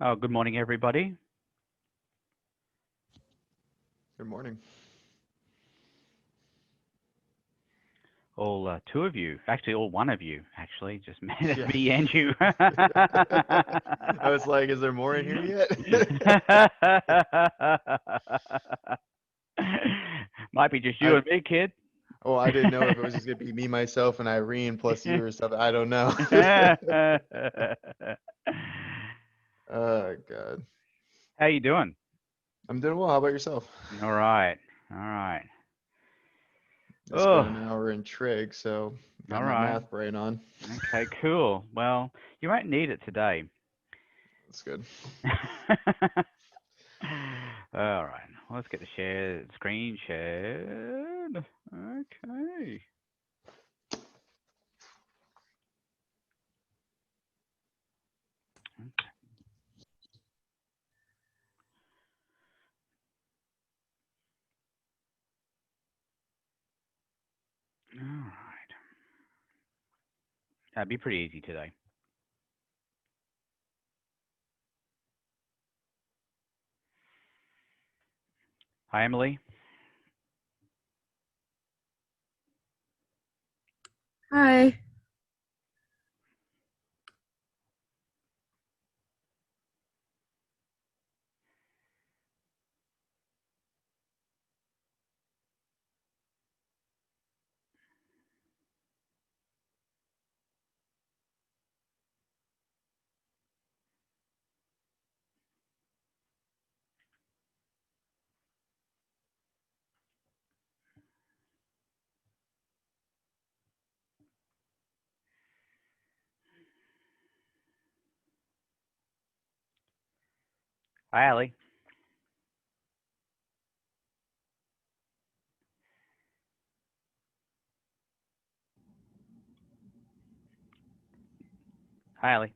Oh, good morning, everybody. Good morning. All two of you, actually, all one of you, actually, just Yeah. me and you. I was like, is there more in here yet? Might be just you I and me, kid. Oh, I didn't know if it was just gonna be me, myself, and Irene plus you or something. I don't know. Oh God. How you doing? I'm doing well. How about yourself? All right, all right. I spent Oh, an hour in trig, so got all my right. math brain on. Okay, cool. Well, you won't need it today. That's good. All right, let's get the share screen shared. Okay. All right. That'd be pretty easy today. Hi, Emily. Hi. Hi, Allie. Hi, Allie.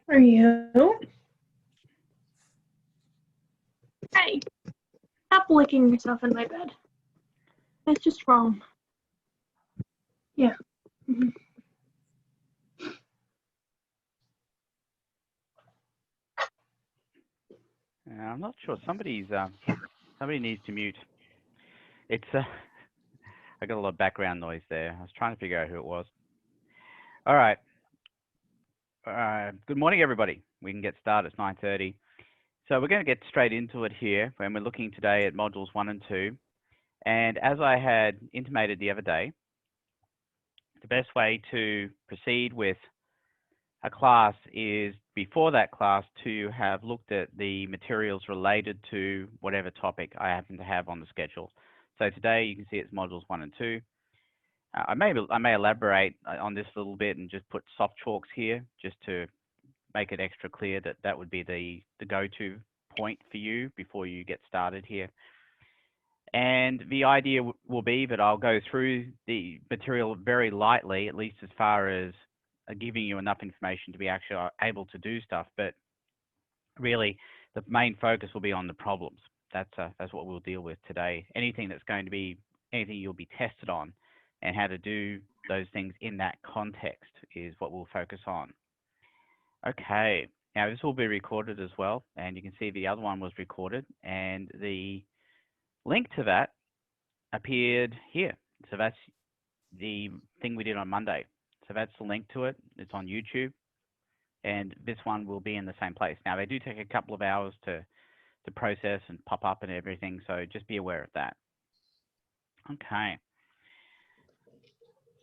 Are you? Hey, stop licking yourself in my bed. That's just wrong. Yeah. Mm-hmm. I'm not sure. Somebody needs to mute. It's I got a lot of background noise there. I was trying to figure out who it was. All right. Good morning, everybody. We can get started. It's 9:30. So we're going to get straight into it here, when we're looking today at modules 1 and 2. And as I had intimated the other day, the best way to proceed with a class is, before that class, to have looked at the materials related to whatever topic I happen to have on the schedule. So today you can see it's modules 1 and 2. I may elaborate on this a little bit and just put soft chalks here, just to make it extra clear that that would be the go-to point for you before you get started here. And the idea will be that I'll go through the material very lightly, at least as far as giving you enough information to be actually able to do stuff. But really, the main focus will be on the problems. That's what we'll deal with today. Anything you'll be tested on, and how to do those things in that context is what we'll focus on. Okay, now this will be recorded as well, and you can see the other one was recorded, and the link to that appeared here. So that's the thing we did on Monday. So that's the link to it. It's on YouTube, and this one will be in the same place. Now, they do take a couple of hours to process and pop up and everything, so just be aware of that. Okay.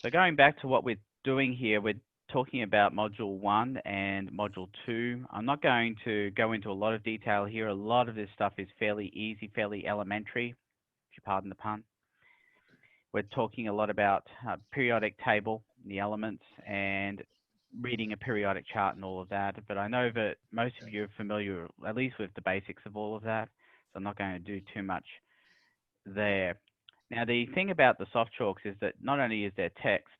So going back to what we're doing here, we're talking about Module 1 and Module 2. I'm not going to go into a lot of detail here. A lot of this stuff is fairly easy, fairly elementary, if you pardon the pun. We're talking a lot about periodic table, the elements, and reading a periodic chart and all of that. But I know that most of you are familiar, at least with the basics of all of that, so I'm not going to do too much there. Now, the thing about the soft chalks is that not only is there text,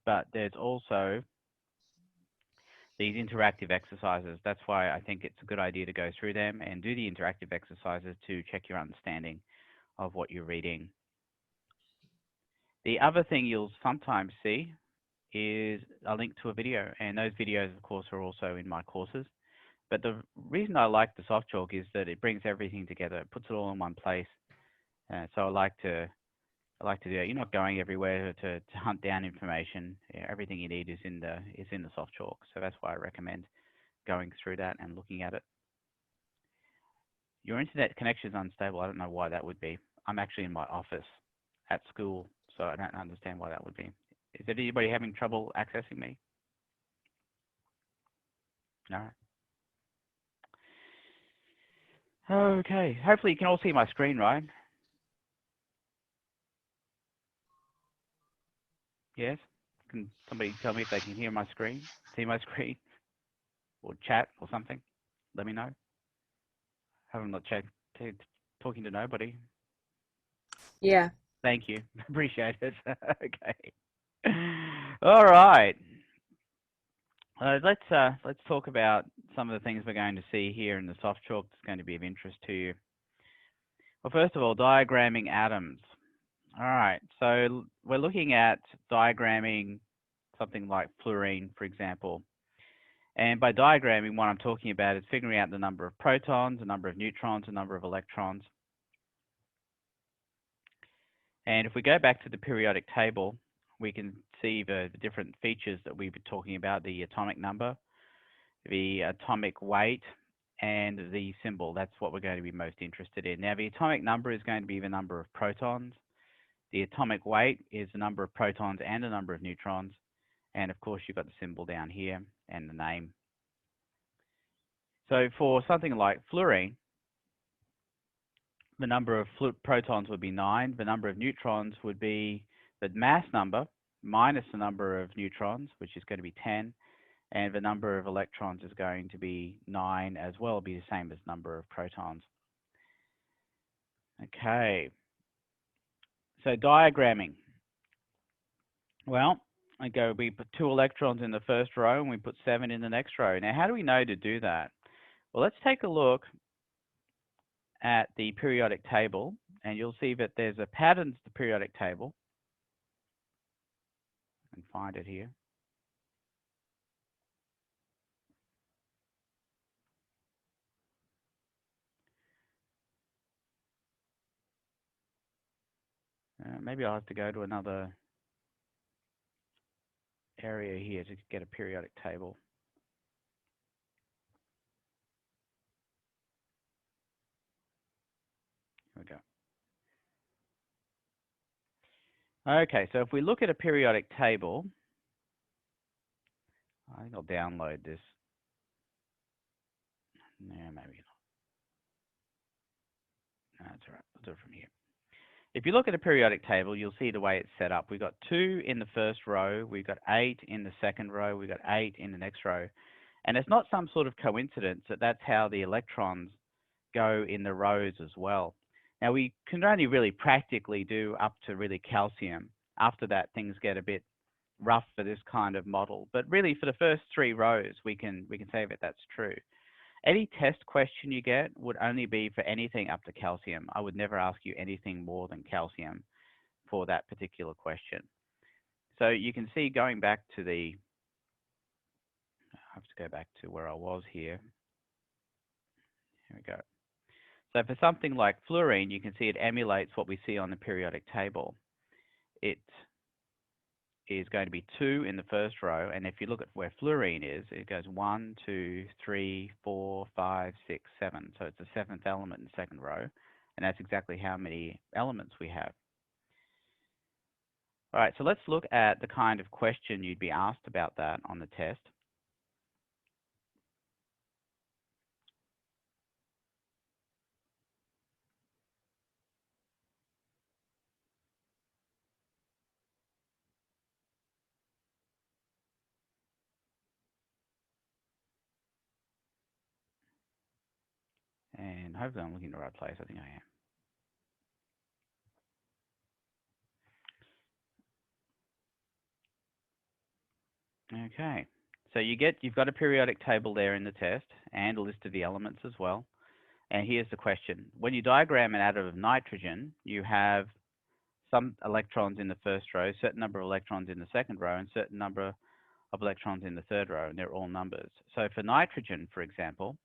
but there's also these interactive exercises. That's why I think it's a good idea to go through them and do the interactive exercises to check your understanding of what you're reading. The other thing you'll sometimes see is a link to a video, and those videos, of course, are also in my courses. But the reason I like the soft chalk is that it brings everything together. It puts it all in one place. So I like I like to do it. You're not going everywhere to hunt down information. Yeah, everything you need is in the soft chalk. So that's why I recommend going through that and looking at it. Your internet connection is unstable. I don't know why that would be. I'm actually in my office at school, so I don't understand why that would be. Is anybody having trouble accessing me? No. Okay. Hopefully you can all see my screen, right? Yes? Can somebody tell me if they can hear my screen, see my screen, or chat or something? Let me know. I'm not talking to nobody. Yeah. Thank you. Appreciate it. Okay. All right. Let's talk about some of the things we're going to see here in the soft chalk that's going to be of interest to you. Well, first of all, diagramming atoms. All right, so we're looking at diagramming something like fluorine, for example. And by diagramming, what I'm talking about is figuring out the number of protons, the number of neutrons, the number of electrons. And if we go back to the periodic table, we can see the different features that we've been talking about, the atomic number, the atomic weight, and the symbol. That's what we're going to be most interested in. Now, the atomic number is going to be the number of protons. The atomic weight is the number of protons and the number of neutrons. And of course, you've got the symbol down here and the name. So for something like fluorine, the number of protons would be 9. The number of neutrons would be the mass number minus the number of neutrons, which is going to be 10. And the number of electrons is going to be 9 as well, be the same as number of protons. Okay. So diagramming. Well, we put 2 electrons in the first row and we put 7 in the next row. Now, how do we know to do that? Well, let's take a look at the periodic table, and you'll see that there's a pattern to the periodic table. I can find it here. Maybe I'll have to go to another area here to get a periodic table. Here we go. Okay, so if we look at a periodic table, I think I'll download this. No, maybe not. No, that's all right. I'll do it from here. If you look at a periodic table, you'll see the way it's set up. We've got 2 in the first row, we've got 8 in the second row, we've got 8 in the next row. And it's not some sort of coincidence that that's how the electrons go in the rows as well. Now, we can only really practically do up to really calcium. After that, things get a bit rough for this kind of model. But really, for the first 3 rows, we can say that that's true. Any test question you get would only be for anything up to calcium. I would never ask you anything more than calcium for that particular question. So you can see going back to the, I have to go back to where I was here. Here we go. So for something like fluorine, you can see it emulates what we see on the periodic table. It is going to be 2 in the first row, and if you look at where fluorine is, it goes 1, 2, 3, 4, 5, 6, 7. So it's the 7th element in the second row, and that's exactly how many elements we have. All right, so let's look at the kind of question you'd be asked about that on the test. And hopefully I'm looking in the right place. I think I am. Okay, so you've got a periodic table there in the test and a list of the elements as well. And here's the question. When you diagram an atom of nitrogen, you have some electrons in the first row, a certain number of electrons in the second row, and a certain number of electrons in the third row, and they're all numbers. So for nitrogen, for example,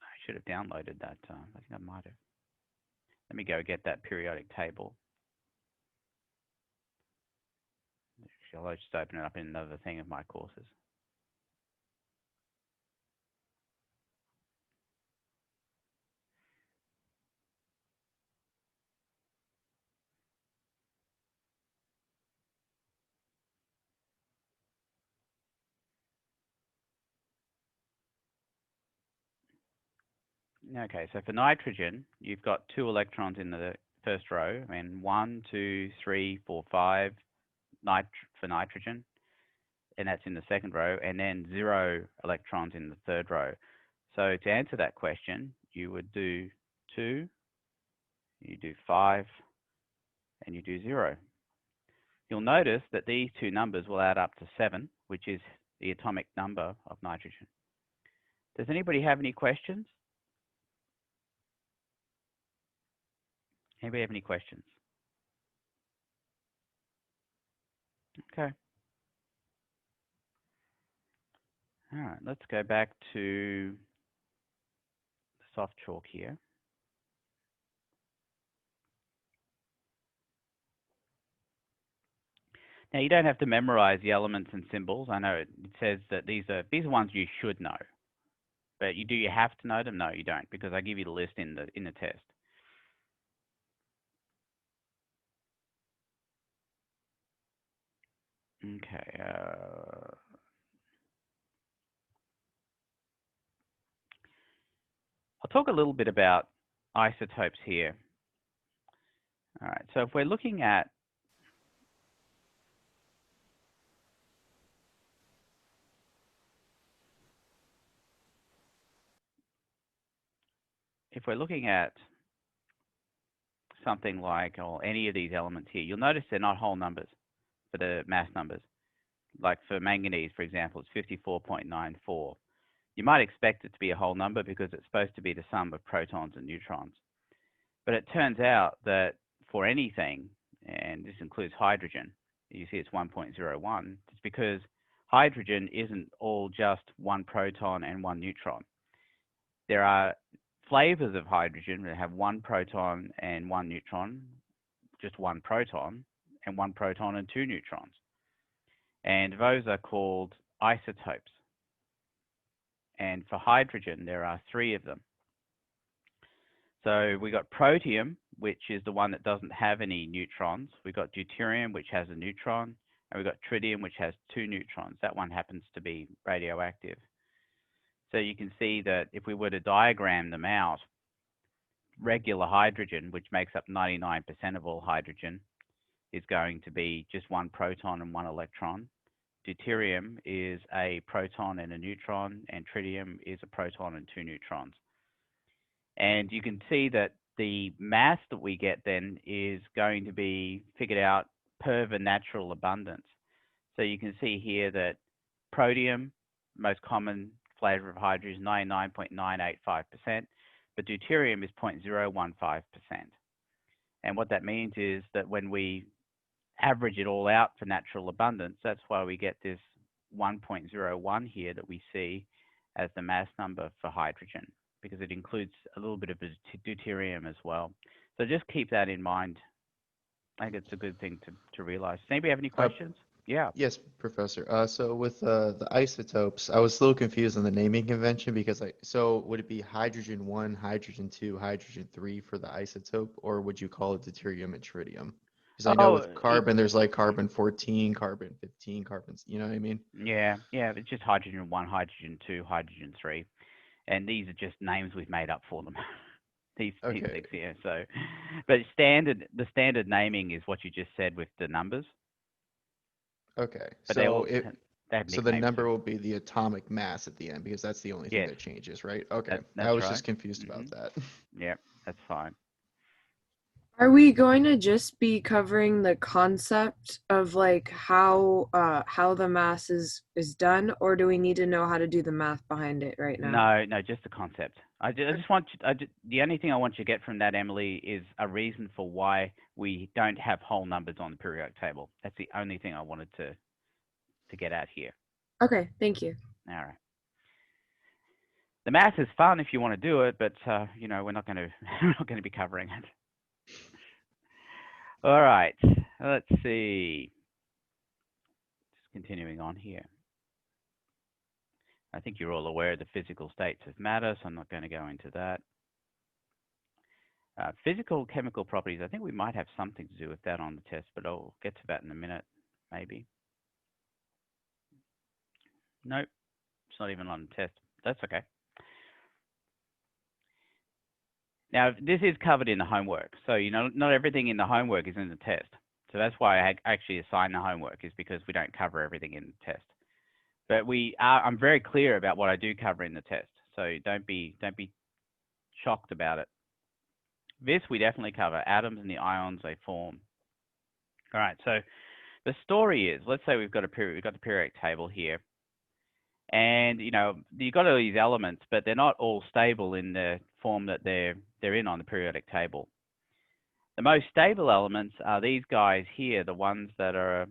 I should have downloaded that. I think I might have. Let me go get that periodic table. Shall I just open it up in another thing of my courses? Okay, so for nitrogen, you've got 2 electrons in the first row, and 1, 2, 3, 4, 5 for nitrogen, and that's in the second row, and then 0 electrons in the third row. So to answer that question, you would do 2, you do 5, and you do 0. You'll notice that these two numbers will add up to 7, which is the atomic number of nitrogen. Does anybody have any questions? Anybody have any questions? Okay. All right, let's go back to the soft chalk here. Now, you don't have to memorize the elements and symbols. I know it says that these are ones you should know. But do you have to know them? No, you don't, because I give you the list in the test. Okay. I'll talk a little bit about isotopes here. All right, so if we're looking at something like, or any of these elements here, you'll notice they're not whole numbers for the mass numbers. Like for manganese, for example, it's 54.94. You might expect it to be a whole number because it's supposed to be the sum of protons and neutrons. But it turns out that for anything, and this includes hydrogen, you see it's 1.01, it's because hydrogen isn't all just 1 proton and 1 neutron. There are flavors of hydrogen that have 1 proton and 1 neutron, just 1 proton, and 1 proton and 2 neutrons. And those are called isotopes. And for hydrogen, there are 3 of them. So we got protium, which is the one that doesn't have any neutrons. We got deuterium, which has a neutron, and we got tritium, which has 2 neutrons. That one happens to be radioactive. So you can see that if we were to diagram them out, regular hydrogen, which makes up 99% of all hydrogen, is going to be just 1 proton and 1 electron. Deuterium is a proton and a neutron, and tritium is a proton and 2 neutrons. And you can see that the mass that we get then is going to be figured out per the natural abundance. So you can see here that protium, most common flavor of hydrogen, is 99.985%, but deuterium is 0.015%. And what that means is that when we average it all out for natural abundance, that's why we get this 1.01 here that we see as the mass number for hydrogen, because it includes a little bit of deuterium as well. So just keep that in mind. I think it's a good thing to realize. Does anybody have any questions? Yeah. Yes, Professor. So with the isotopes, I was a little confused on the naming convention because so would it be hydrogen 1, hydrogen 2, hydrogen 3 for the isotope, or would you call it deuterium and tritium? Because I know with carbon, there's like carbon 14, carbon 15, carbons, you know what I mean? Yeah, it's just hydrogen 1, hydrogen 2, hydrogen 3. And these are just names we've made up for them. these things here. So, but the standard naming is what you just said with the numbers. Okay. But so the number will be the atomic mass at the end, because that's the only thing that changes, right? Okay. I was just confused about that. Yeah, that's fine. Are we going to just be covering the concept of like how the mass is done, or do we need to know how to do the math behind it right now? No, just the concept. I just want you, the only thing I want you to get from that, Emily, is a reason for why we don't have whole numbers on the periodic table. That's the only thing I wanted to get at here. Okay, thank you. All right. The math is fun if you want to do it, but you know, we're not going to be covering it. All right, let's see. Just continuing on here. I think you're all aware of the physical states of matter, so I'm not going to go into that. Physical chemical properties, I think we might have something to do with that on the test, but I'll get to that in a minute, maybe. Nope, it's not even on the test. That's okay. Now, this is covered in the homework, so not everything in the homework is in the test. So that's why I actually assign the homework, is because we don't cover everything in the test. But I'm very clear about what I do cover in the test, so don't be shocked about it. This we definitely cover, atoms and the ions they form. All right, so the story is, let's say we've got the periodic table here, and you've got all these elements, but they're not all stable in the form that they're in on the periodic table. The most stable elements are these guys here, the ones that are,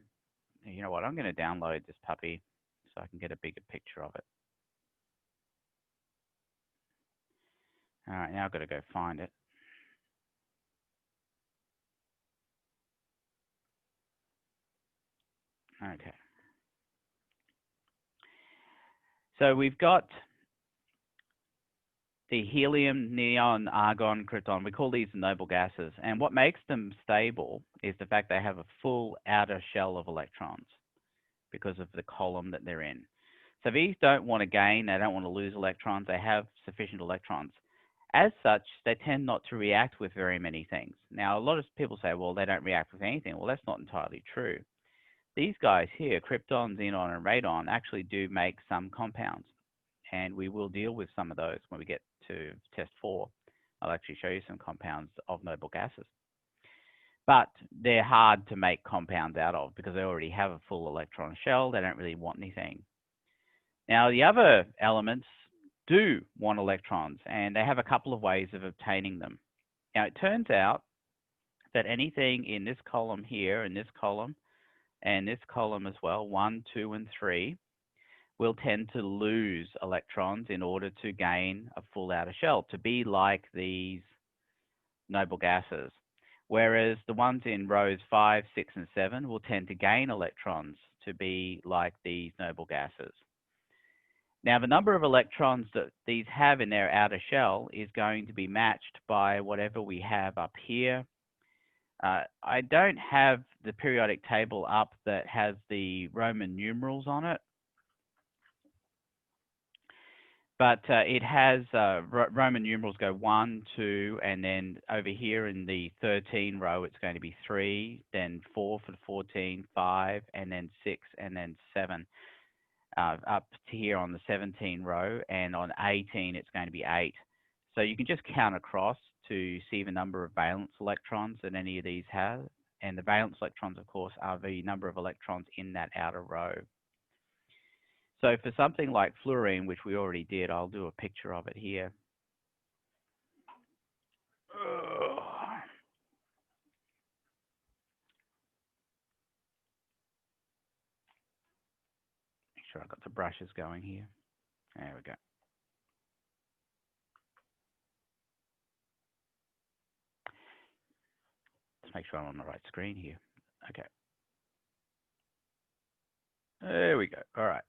you know what, I'm going to download this puppy so I can get a bigger picture of it. All right, now I've got to go find it. Okay. So we've got the helium, neon, argon, krypton. We call these the noble gases. And what makes them stable is the fact they have a full outer shell of electrons because of the column that they're in. So these don't want to gain, they don't want to lose electrons, they have sufficient electrons. As such, they tend not to react with very many things. Now, a lot of people say, well, they don't react with anything. Well, that's not entirely true. These guys here, krypton, xenon, and radon, actually do make some compounds. And we will deal with some of those when we get to test 4. I'll actually show you some compounds of noble gases. But they're hard to make compounds out of because they already have a full electron shell. They don't really want anything. Now, the other elements do want electrons, and they have a couple of ways of obtaining them. Now, it turns out that anything in this column here, and this column as well, 1, 2, and 3, will tend to lose electrons in order to gain a full outer shell, to be like these noble gases. Whereas the ones in rows 5, 6, and 7 will tend to gain electrons to be like these noble gases. Now, the number of electrons that these have in their outer shell is going to be matched by whatever we have up here. I don't have the periodic table up that has the Roman numerals on it, but it has Roman numerals go 1, 2, and then over here in the 13 row, it's going to be 3, then 4 for the 14, 5, and then 6, and then 7. Up to here on the 17 row, and on 18, it's going to be 8. So you can just count across to see the number of valence electrons that any of these have. And the valence electrons, of course, are the number of electrons in that outer row. So for something like fluorine, which we already did, I'll do a picture of it here. Make sure I've got the brushes going here. There we go. Let's make sure I'm on the right screen here. Okay. There we go. All right.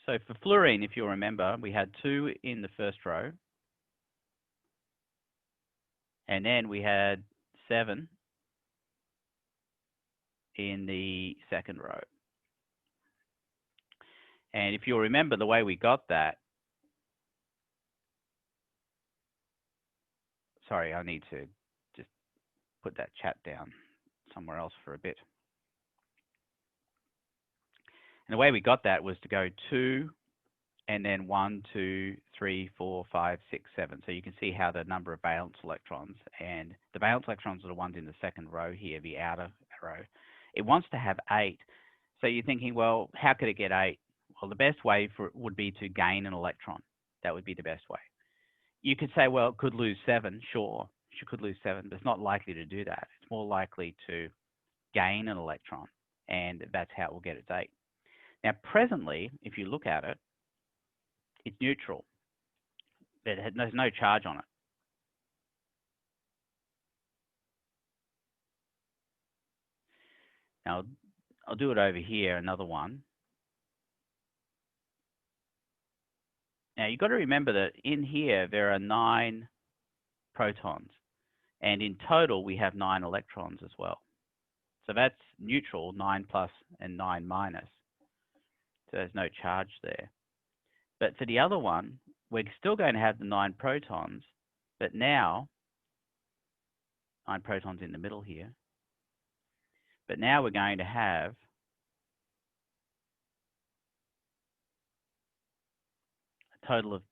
So for fluorine, if you'll remember, we had 2 in the first row. And then we had 7 in the second row. And if you'll remember the way we got that, sorry, I need to just put that chat down somewhere else for a bit. And the way we got that was to go 2 and then 1, 2, 3, 4, 5, 6, 7. So you can see how the number of valence electrons, and the valence electrons are the ones in the second row here, the outer row. It wants to have 8. So you're thinking, well, how could it get 8? Well, the best way for it would be to gain an electron. That would be the best way. You could say, well, it could lose 7. Sure, she could lose 7, but it's not likely to do that. It's more likely to gain an electron, and that's how it will get its 8. Now, presently, if you look at it, it's neutral. There's no charge on it. Now, I'll do it over here, another one. Now, you've got to remember that in here, there are 9 protons. And in total, we have 9 electrons as well. So that's neutral, 9 plus and 9 minus. So there's no charge there. But for the other one, we're still going to have the 9 protons, but now, 9 protons in the middle here. But now we're going to have a total of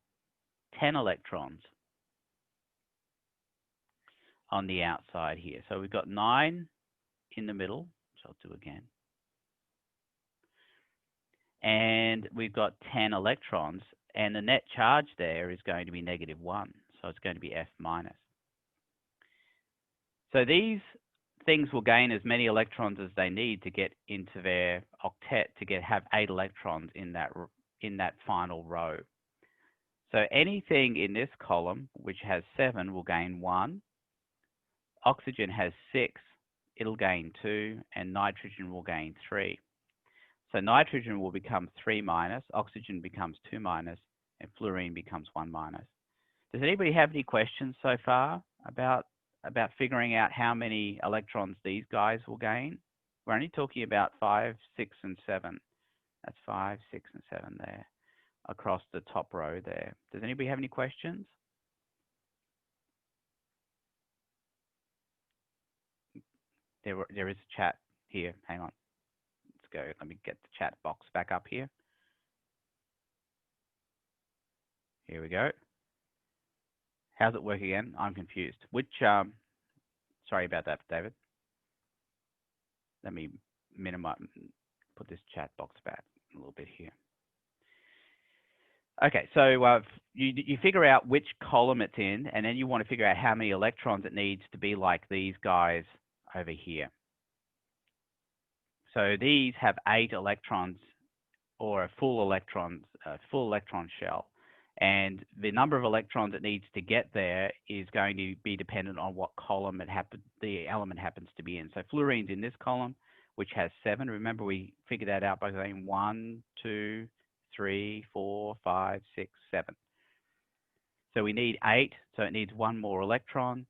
10 electrons on the outside here. So we've got 9 in the middle, which I'll do again. And we've got 10 electrons, and the net charge there is going to be -1, so it's going to be F minus. So these things will gain as many electrons as they need to get into their octet to have 8 electrons in that final row. So anything in this column which has 7 will gain 1. Oxygen has 6, it'll gain 2, and nitrogen will gain 3. So nitrogen will become 3 minus, oxygen becomes 2 minus, and fluorine becomes 1 minus. Does anybody have any questions so far about figuring out how many electrons these guys will gain? We're only talking about 5, 6, and 7. That's 5, 6, and 7 there across the top row there. Does anybody have any questions? There is a chat here. Hang on. Let's go. Let me get the chat box back up here. Here we go. How's it work again? I'm confused. Which, sorry about that, David. Let me minimize, put this chat box back a little bit here. Okay, so you figure out which column it's in, and then you want to figure out how many electrons it needs to be like these guys over here. So these have 8 electrons, or a full electron shell. And the number of electrons it needs to get there is going to be dependent on what column the element happens to be in. So fluorine's in this column, which has 7. Remember, we figured that out by saying 1, 2, 3, 4, 5, 6, 7. So we need 8, so it needs 1 more electron.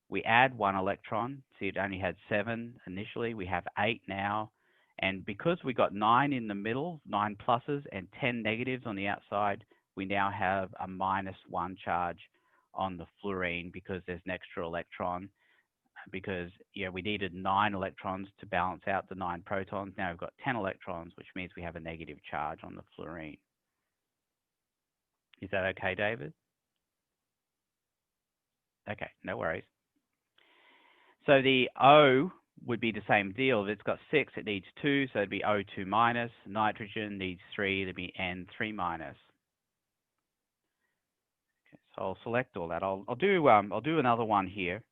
We add 1 electron. See, it only had 7 initially. We have 8 now. And because we got 9 in the middle, 9 pluses and 10 negatives on the outside, we now have a -1 charge on the fluorine because there's an extra electron. Because we needed 9 electrons to balance out the 9 protons. Now we've got 10 electrons, which means we have a negative charge on the fluorine. Is that okay, David? Okay, no worries. So the O would be the same deal. If it's got 6, it needs 2, so it'd be O2 minus. Nitrogen needs 3, it'd be N3 minus. Okay, so I'll select all that. I'll do another one here.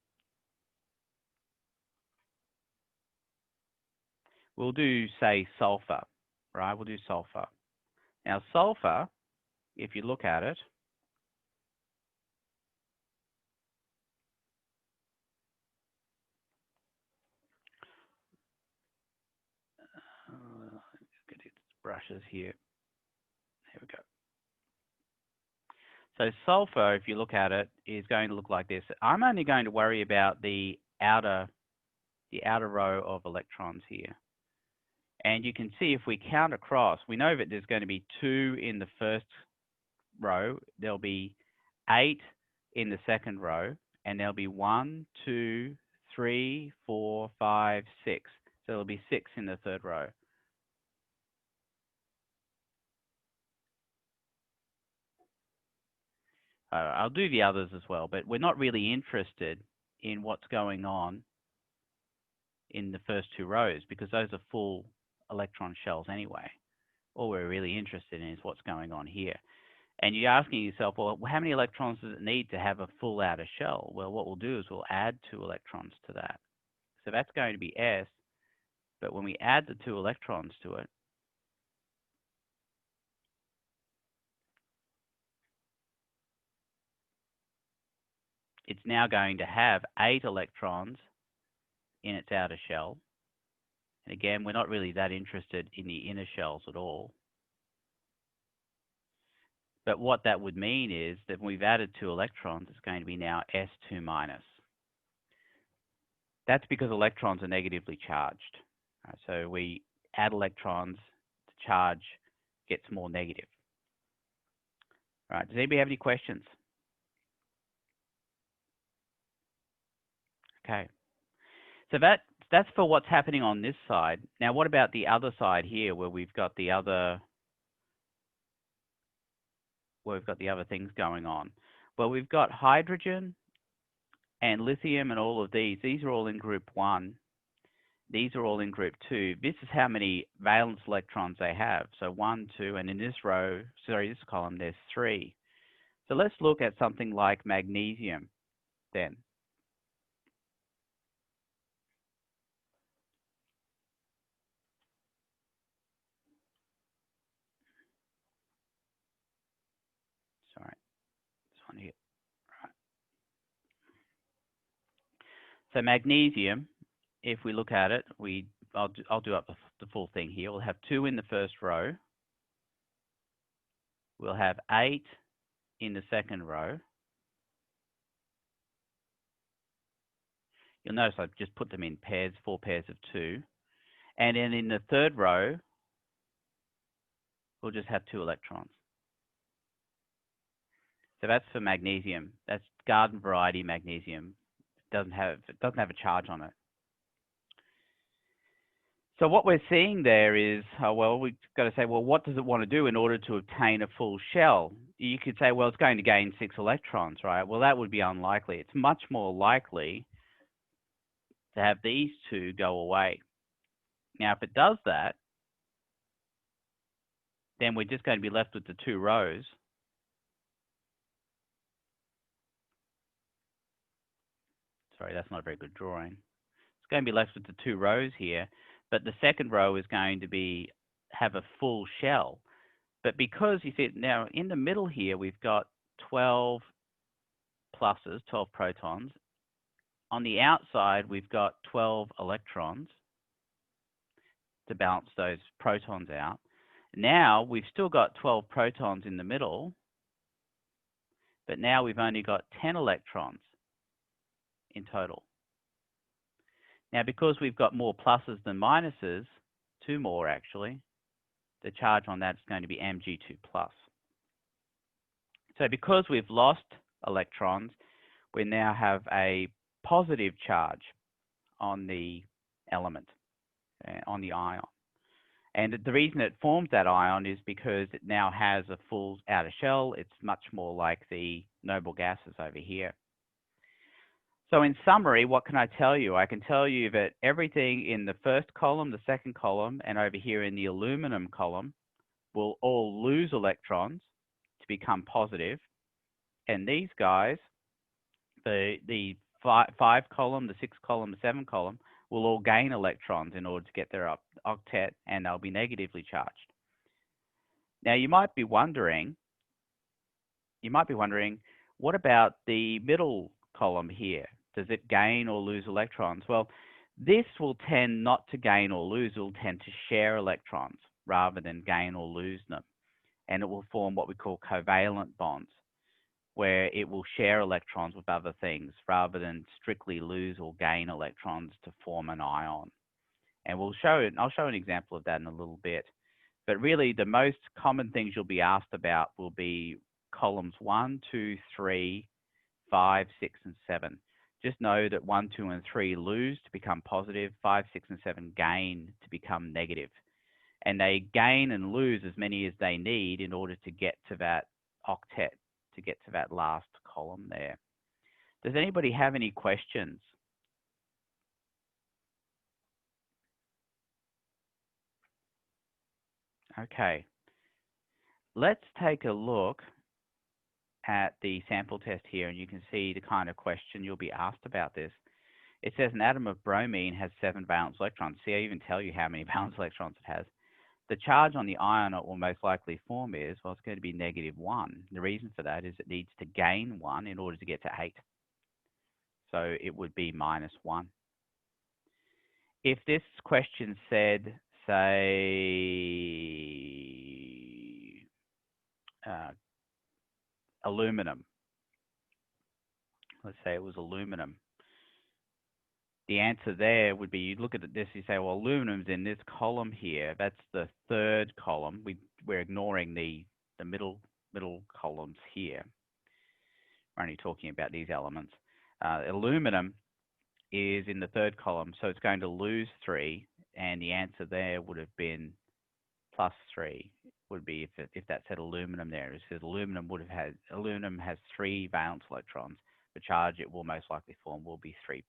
We'll do, say, sulfur, right? We'll do sulfur. Now, sulfur, if you look at it, get its brushes here. There we go. So sulfur, if you look at it, is going to look like this. I'm only going to worry about the outer row of electrons here. And you can see if we count across, we know that there's going to be 2 in the first row, there'll be 8 in the second row, and there'll be 1, 2, 3, 4, 5, 6. So there'll be 6 in the third row. I'll do the others as well, but we're not really interested in what's going on in the first 2 rows because those are full electron shells anyway. All we're really interested in is what's going on here. And you're asking yourself, well, how many electrons does it need to have a full outer shell? Well, what we'll do is we'll add 2 electrons to that. So that's going to be S, but when we add the 2 electrons to it, it's now going to have 8 electrons in its outer shell. And again, we're not really that interested in the inner shells at all. But what that would mean is that when we've added 2 electrons, it's going to be now S2 minus. That's because electrons are negatively charged. Right, so we add electrons, the charge gets more negative. All right, does anybody have any questions? Okay. So that's for what's happening on this side. Now, what about the other side here, where we've got the other things going on? Well, we've got hydrogen and lithium and all of these. These are all in group 1. These are all in group 2. This is how many valence electrons they have. So 1, 2, and in this row, sorry, this column, there's 3. So let's look at something like magnesium then. Sorry, this one here. Right. So magnesium, if we look at it, I'll do up the full thing here. We'll have 2 in the first row. We'll have 8 in the second row. You'll notice I've just put them in pairs, 4 pairs of 2. And then in the third row, we'll just have 2 electrons. So that's for magnesium. That's garden variety magnesium. It doesn't have a charge on it. So what we're seeing there is, well, we've got to say, well, what does it want to do in order to obtain a full shell? You could say, well, it's going to gain 6 electrons, right? Well, that would be unlikely. It's much more likely to have these 2 go away. Now, if it does that, then we're just going to be left with the 2 rows. Sorry, that's not a very good drawing. It's going to be left with the 2 rows here, but the second row is going to have a full shell. But because you see now in the middle here, we've got 12 pluses, 12 protons. On the outside, we've got 12 electrons to balance those protons out. Now we've still got 12 protons in the middle, but now we've only got 10 electrons in total. Now, because we've got more pluses than minuses, 2 more actually, the charge on that is going to be Mg2+. So because we've lost electrons, we now have a positive charge on the element, on the ion. And the reason it forms that ion is because it now has a full outer shell. It's much more like the noble gases over here. So in summary, what can I tell you? I can tell you that everything in the first column, the second column, and over here in the aluminum column will all lose electrons to become positive. And these guys, the 5 column, the 6 column, the 7 column, will all gain electrons in order to get their octet, and they'll be negatively charged. Now you might be wondering, what about the middle column here? Does it gain or lose electrons? Well, this will tend not to gain or lose. It will tend to share electrons rather than gain or lose them. And it will form what we call covalent bonds, where it will share electrons with other things rather than strictly lose or gain electrons to form an ion. And I'll show an example of that in a little bit. But really, the most common things you'll be asked about will be columns 1, 2, 3, 5, 6, and 7. Just know that 1, 2, and 3 lose to become positive, 5, 6, and 7 gain to become negative. And they gain and lose as many as they need in order to get to that octet, to get to that last column there. Does anybody have any questions? Okay. Let's take a look at the sample test here, and you can see the kind of question you'll be asked about this. It says an atom of bromine has 7 valence electrons. See, I even tell you how many valence electrons it has. The charge on the ion it will most likely form is, well, it's going to be -1. The reason for that is it needs to gain 1 in order to get to 8. So it would be -1. if this question said, say, aluminum, let's say it was aluminum, the answer there would be, you look at this, you say, well, aluminum's in this column here. That's the third column. We're ignoring the middle columns here. We're only talking about these elements. Aluminum is in the third column, so it's going to lose 3, and the answer there would have been +3. Would be if that said aluminum there. It says aluminum has 3 valence electrons. The charge it will most likely form will be 3+.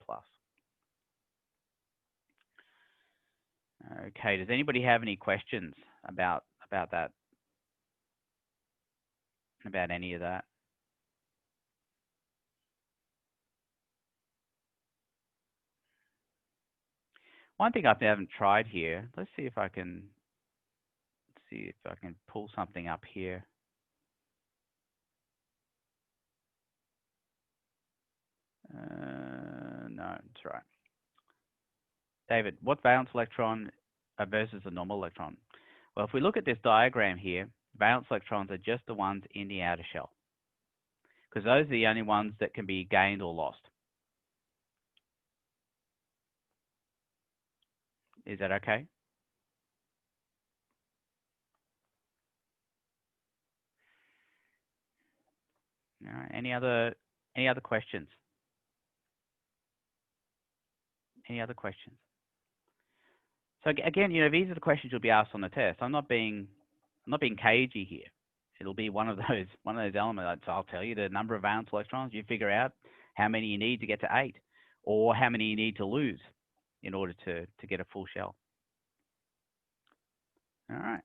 Okay, does anybody have any questions about that? About any of that? One thing I haven't tried here, let's see if I can pull something up here. No, that's right. David, what valence electron versus a normal electron? Well, if we look at this diagram here, valence electrons are just the ones in the outer shell, because those are the only ones that can be gained or lost. Is that okay? All right. Any other questions? Any other questions? So again, these are the questions you'll be asked on the test. I'm not being cagey here. It'll be one of those elements. I'll tell you the number of valence electrons. You figure out how many you need to get to 8, or how many you need to lose in order to get a full shell. All right.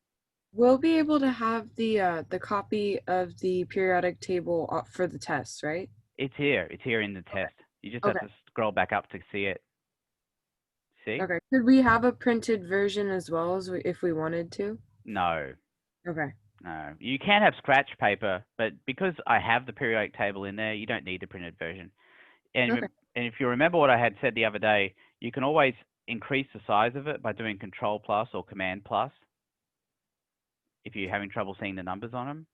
We'll be able to have the copy of the periodic table for the test, right? It's here. It's here in the test. You just have to scroll back up to see it. See? Okay. Could we have a printed version as well if we wanted to? No. Okay. No. You can have scratch paper, but because I have the periodic table in there, you don't need the printed version. And if you remember what I had said the other day, you can always increase the size of it by doing Control+ or Command+, if you're having trouble seeing the numbers on them.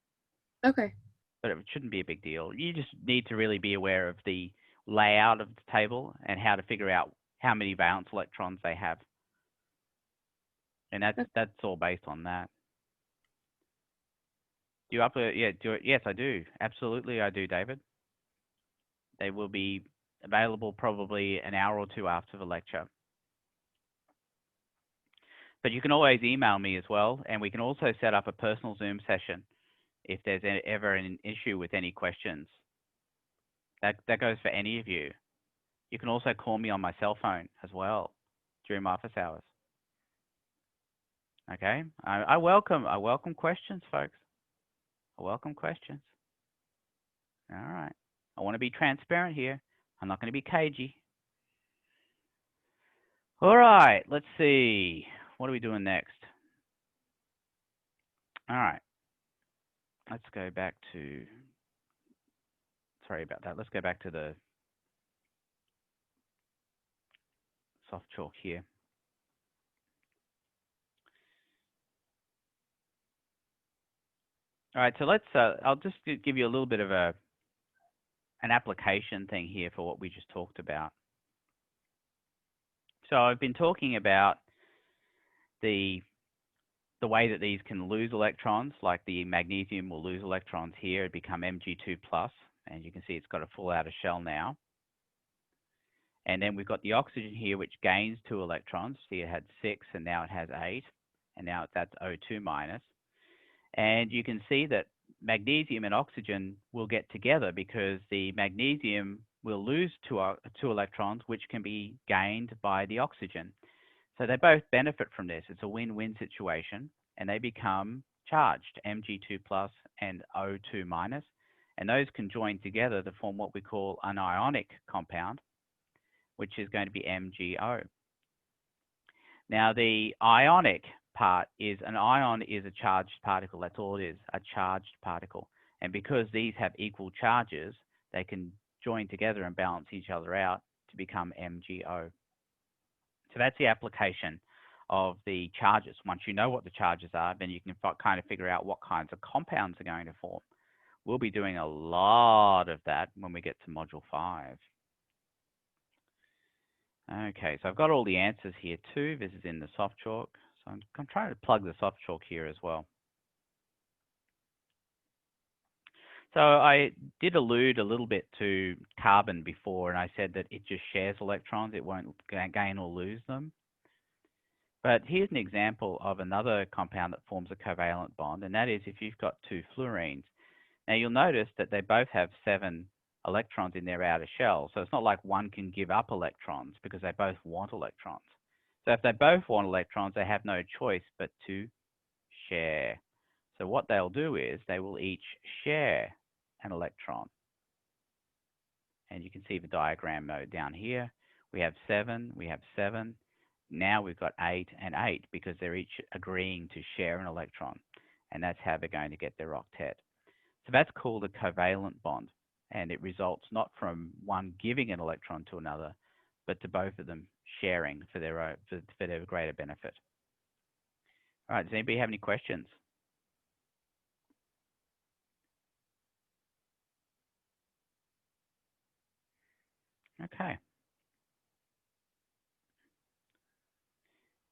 Okay. But it shouldn't be a big deal. You just need to really be aware of the layout of the table and how to figure out how many valence electrons they have. And that's all based on that. Do you upload? Yeah, do it. Yes, I do. Absolutely, I do, David. They will be available probably an hour or 2 after the lecture. But you can always email me as well, and we can also set up a personal Zoom session if there's ever an issue with any questions. That goes for any of you. You can also call me on my cell phone as well during office hours. Okay, I welcome questions, folks. I welcome questions. All right, I want to be transparent here. I'm not going to be cagey. All right, let's see. What are we doing next? All right, let's go back to, sorry about that. Let's go back to the soft chalk here. All right, so let's, I'll just give you a little bit of an application thing here for what we just talked about. So I've been talking about the way that these can lose electrons, like the magnesium will lose electrons here and become Mg2+, and you can see it's got a full outer shell now. And then we've got the oxygen here, which gains 2 electrons. See, it had 6, and now it has 8, and now that's O2-. And you can see that magnesium and oxygen will get together because the magnesium will lose 2 electrons, which can be gained by the oxygen. So they both benefit from this. It's a win-win situation, and they become charged, Mg2+ and O2-. And those can join together to form what we call an ionic compound, which is going to be MgO. Now, the ionic part is, an ion is a charged particle. That's all it is, a charged particle. And because these have equal charges, they can join together and balance each other out to become MgO. So that's the application of the charges. Once you know what the charges are, then you can kind of figure out what kinds of compounds are going to form. We'll be doing a lot of that when we get to Module 5. Okay, so I've got all the answers here too. This is in the soft chalk. So I'm trying to plug the soft chalk here as well. So I did allude a little bit to carbon before, and I said that it just shares electrons. It won't gain or lose them. But here's an example of another compound that forms a covalent bond, and that is if you've got two fluorines. Now you'll notice that they both have 7 electrons in their outer shell. So it's not like one can give up electrons because they both want electrons. So if they both want electrons, they have no choice but to share. So what they'll do is they will each share an electron. And you can see the diagram down here. We have 7, we have 7. Now we've got 8 and 8 because they're each agreeing to share an electron. And that's how they're going to get their octet. So that's called a covalent bond. And it results not from one giving an electron to another, but to both of them sharing for their greater benefit. All right, does anybody have any questions? Okay.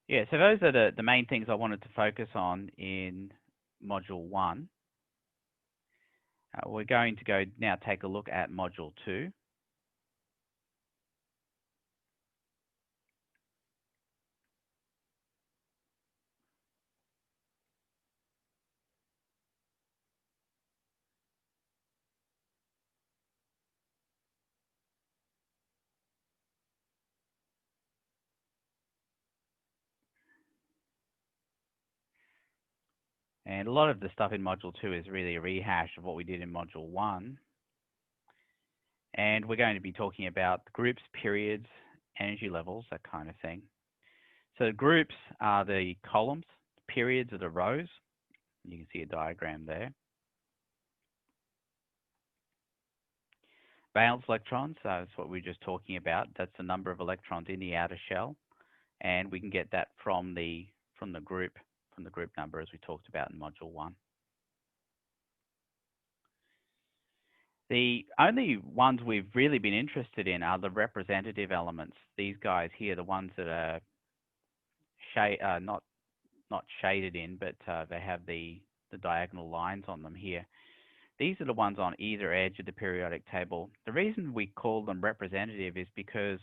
Yeah, so those are the main things I wanted to focus on in Module 1. We're going to go now take a look at Module 2. And a lot of the stuff in Module 2 is really a rehash of what we did in Module 1. And we're going to be talking about groups, periods, energy levels, that kind of thing. So groups are the columns, periods are the rows. You can see a diagram there. Valence electrons, that's what we were just talking about. That's the number of electrons in the outer shell. And we can get that from the group number as we talked about in Module 1. The only ones we've really been interested in are the representative elements. These guys here, the ones that are not shaded in, but they have the diagonal lines on them here. These are the ones on either edge of the periodic table. The reason we call them representative is because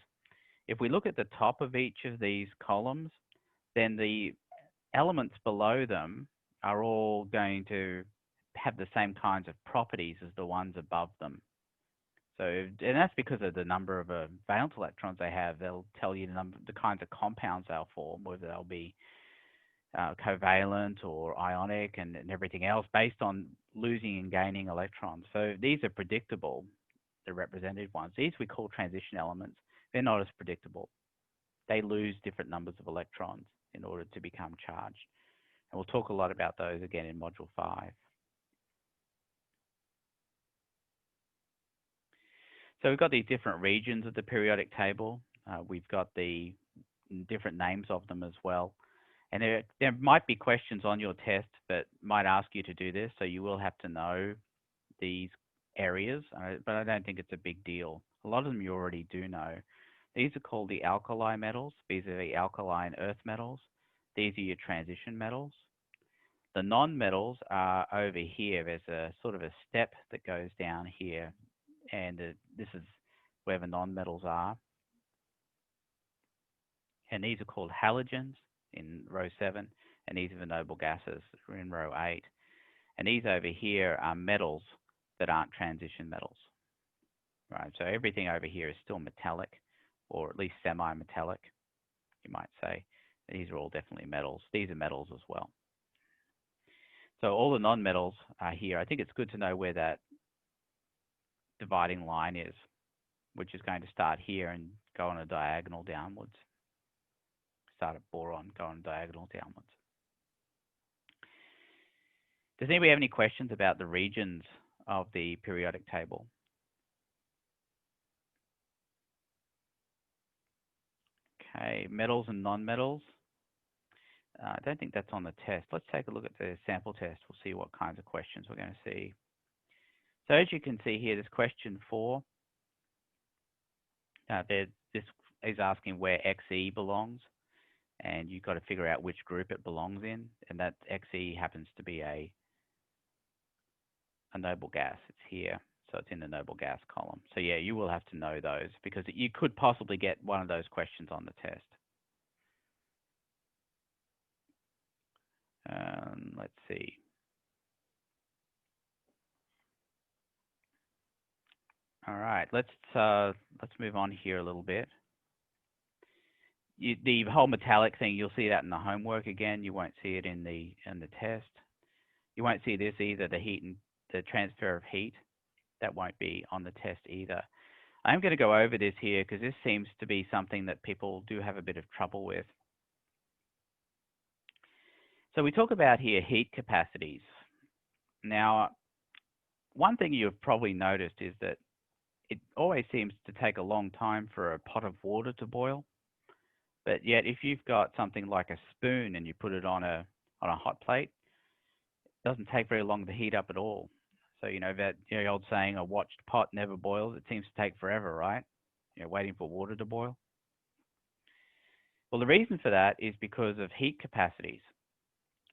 if we look at the top of each of these columns, then the elements below them are all going to have the same kinds of properties as the ones above them. So, and that's because of the number of valence electrons they have. They'll tell you the kinds of compounds they'll form, whether they'll be covalent or ionic and everything else based on losing and gaining electrons. So these are predictable, the representative ones. These we call transition elements. They're not as predictable. They lose different numbers of electrons in order to become charged. And we'll talk a lot about those again in Module 5. So we've got these different regions of the periodic table. We've got the different names of them as well. And there might be questions on your test that might ask you to do this, so you will have to know these areas, but I don't think it's a big deal. A lot of them you already do know. These are called the alkali metals. These are the alkaline earth metals. These are your transition metals. The non-metals are over here. There's a sort of a step that goes down here, and this is where the non-metals are. And these are called halogens in row 7, and these are the noble gases in row 8. And these over here are metals that aren't transition metals. Right, so everything over here is still metallic, or at least semi-metallic, you might say. These are all definitely metals. These are metals as well. So all the non-metals are here. I think it's good to know where that dividing line is, which is going to start here and go on a diagonal downwards. Start at boron, go on a diagonal downwards. Does anybody have any questions about the regions of the periodic table? Okay, metals and non-metals. I don't think that's on the test. Let's take a look at the sample test. We'll see what kinds of questions we're going to see. So as you can see here, there's question 4. This is asking where Xe belongs, and you've got to figure out which group it belongs in, and that Xe happens to be a noble gas. It's here, so it's in the noble gas column. So yeah, you will have to know those because you could possibly get one of those questions on the test. Let's see. All right, let's move on here a little bit. The whole metallic thing, you'll see that in the homework again. You won't see it in the test. You won't see this either, the heat and the transfer of heat. That won't be on the test either. I'm going to go over this here because this seems to be something that people do have a bit of trouble with. So we talk about here heat capacities. Now, one thing you've probably noticed is that it always seems to take a long time for a pot of water to boil. But yet, if you've got something like a spoon and you put it on a hot plate, it doesn't take very long to heat up at all. So, you know, that old saying, a watched pot never boils. It seems to take forever, right? You know, waiting for water to boil. Well, the reason for that is because of heat capacities.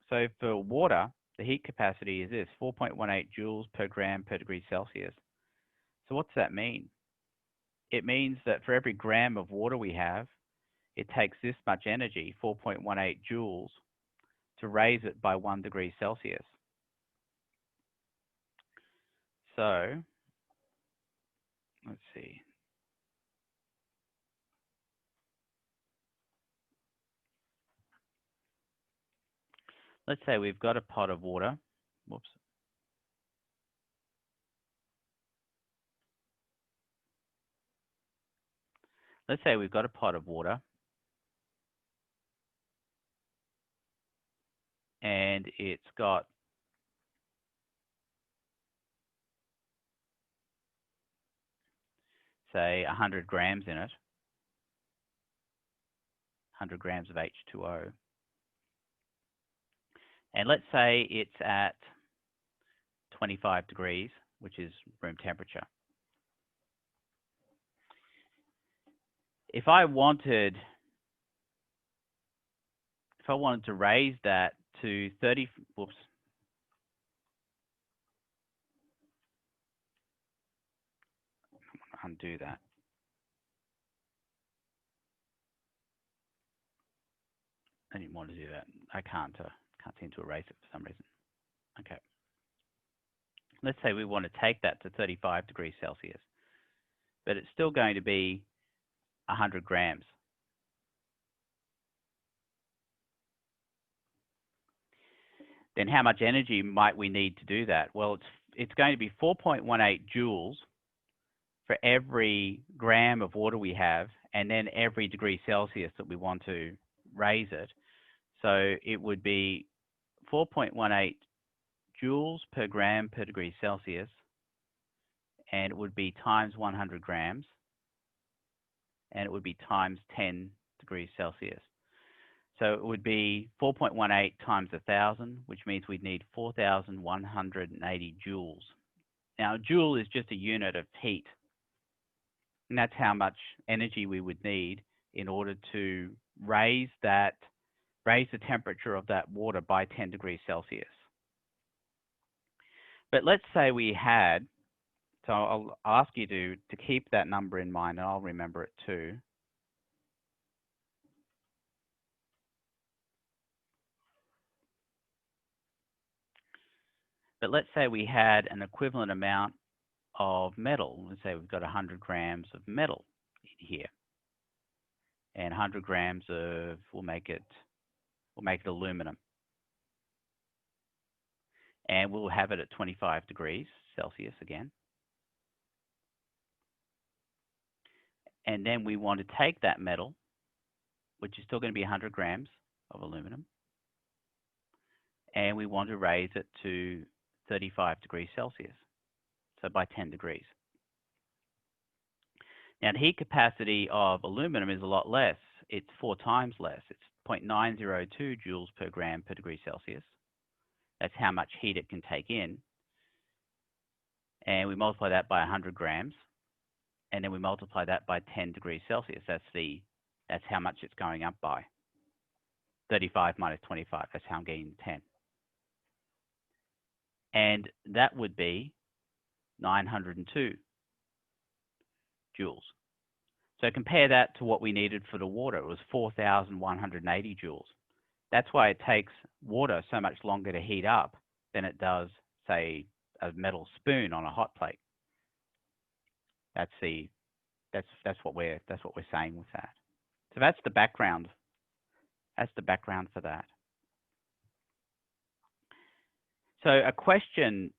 So for water, the heat capacity is this, 4.18 joules per gram per degree Celsius. So what's that mean? It means that for every gram of water we have, it takes this much energy, 4.18 joules, to raise it by 1 degree Celsius. So, let's see. Let's say we've got a pot of water. Whoops. Let's say we've got a pot of water. And it's got say 100 grams in it, 100 grams of H2O. And let's say it's at 25 degrees, which is room temperature. If I wanted to raise that to 30, whoops. Undo that. I didn't want to do that. I can't seem to erase it for some reason. Okay. Let's say we want to take that to 35 degrees Celsius, but it's still going to be 100 grams. Then how much energy might we need to do that? Well, it's going to be 4.18 joules for every gram of water we have, and then every degree Celsius that we want to raise it. So it would be 4.18 joules per gram per degree Celsius, and it would be times 100 grams, and it would be times 10 degrees Celsius. So it would be 4.18 times 1,000, which means we'd need 4,180 joules. Now, a joule is just a unit of heat, and that's how much energy we would need in order to raise the temperature of that water by 10 degrees Celsius. But let's say we had, so I'll ask you to keep that number in mind, and I'll remember it too. But let's say we had an equivalent amount of metal. Let's say we've got 100 grams of metal in here, and 100 grams of, we'll make it aluminum, and we'll have it at 25 degrees Celsius again. And then we want to take that metal, which is still going to be 100 grams of aluminum, and we want to raise it to 35 degrees Celsius, so by 10 degrees. Now, the heat capacity of aluminum is a lot less. it's 4 times less. It's 0.902 joules per gram per degree Celsius. That's how much heat it can take in. And we multiply that by 100 grams. And then we multiply that by 10 degrees Celsius. That's how much it's going up by. 35 minus 25, that's how I'm getting 10. And that would be 902 joules. So compare that to what we needed for the water. It was 4,180 joules. That's why it takes water so much longer to heat up than it does, say, a metal spoon on a hot plate. That's what we're saying with that. So that's the background. That's the background for that. So a question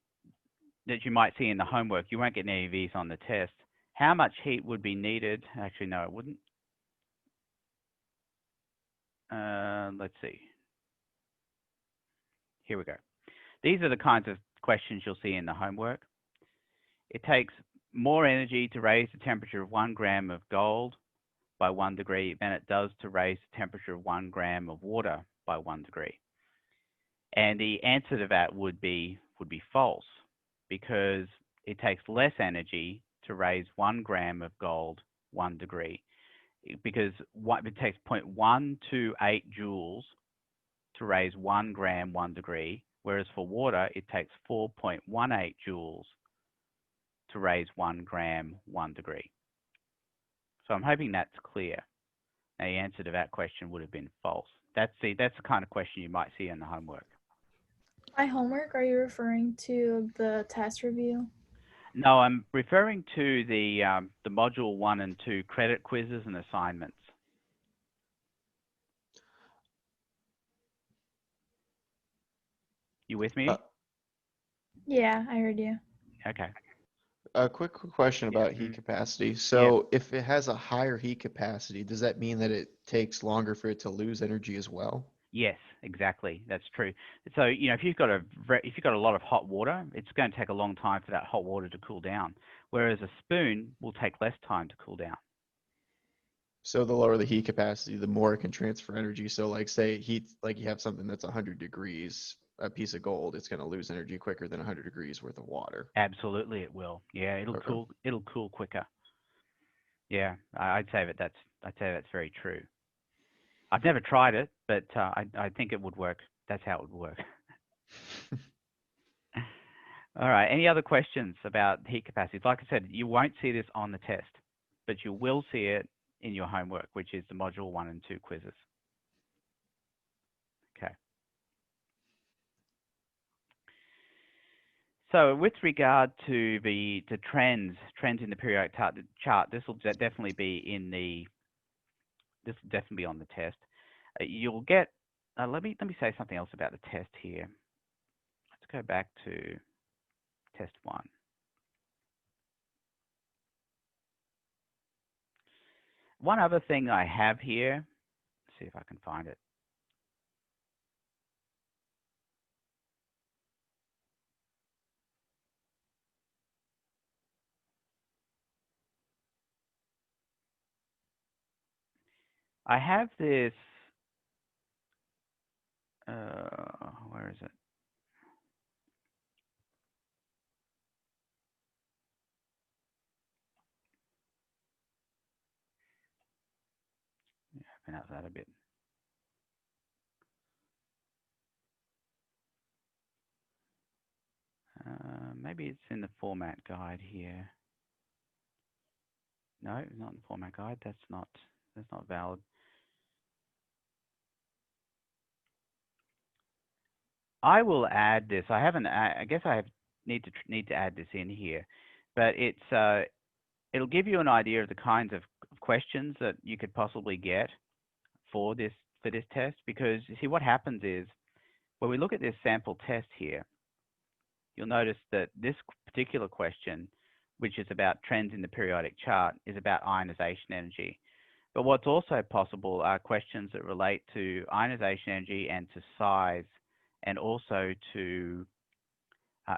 that you might see in the homework, you won't get any of these on the test. How much heat would be needed? Actually, no, it wouldn't. Let's see. Here we go. These are the kinds of questions you'll see in the homework. It takes more energy to raise the temperature of 1 gram of gold by 1 degree than it does to raise the temperature of 1 gram of water by 1 degree. And the answer to that would be false, because it takes less energy to raise 1 gram of gold 1 degree, because it takes 0.128 joules to raise 1 gram 1 degree, whereas for water it takes 4.18 joules to raise 1 gram 1 degree. So I'm hoping that's clear. Now, the answer to that question would have been false. That's the kind of question you might see in the homework. By homework, are you referring to the test review? No, I'm referring to the module 1 and 2 credit quizzes and assignments. You with me? Yeah, I heard you. Okay. A quick question about heat capacity. So if it has a higher heat capacity, does that mean that it takes longer for it to lose energy as well? Yes, exactly. That's true. So, if you've got a lot of hot water, it's going to take a long time for that hot water to cool down, whereas a spoon will take less time to cool down. So the lower the heat capacity, the more it can transfer energy. So like say like you have something that's 100 degrees, a piece of gold, it's going to lose energy quicker than 100 degrees worth of water. Absolutely, it will. Yeah, it'll cool quicker. Yeah, I'd say that's very true. I've never tried it, but I think it would work. That's how it would work. All right. Any other questions about heat capacity? Like I said, you won't see this on the test, but you will see it in your homework, which is the module 1 and 2 quizzes. Okay. So with regard to the trends in the periodic chart, this will definitely be on the test. You'll get. Let me say something else about the test here. Let's go back to test 1. One other thing I have here. Let's see if I can find it. I have this. Where is it? Yeah, open up that a bit. Maybe it's in the format guide here. No, it's not in the format guide. That's not valid. I will add this. I haven't. I guess I need to add this in here, but it'll give you an idea of the kinds of questions that you could possibly get for this test. Because you see, what happens is when we look at this sample test here, you'll notice that this particular question, which is about trends in the periodic chart, is about ionization energy. But what's also possible are questions that relate to ionization energy and to size, and also to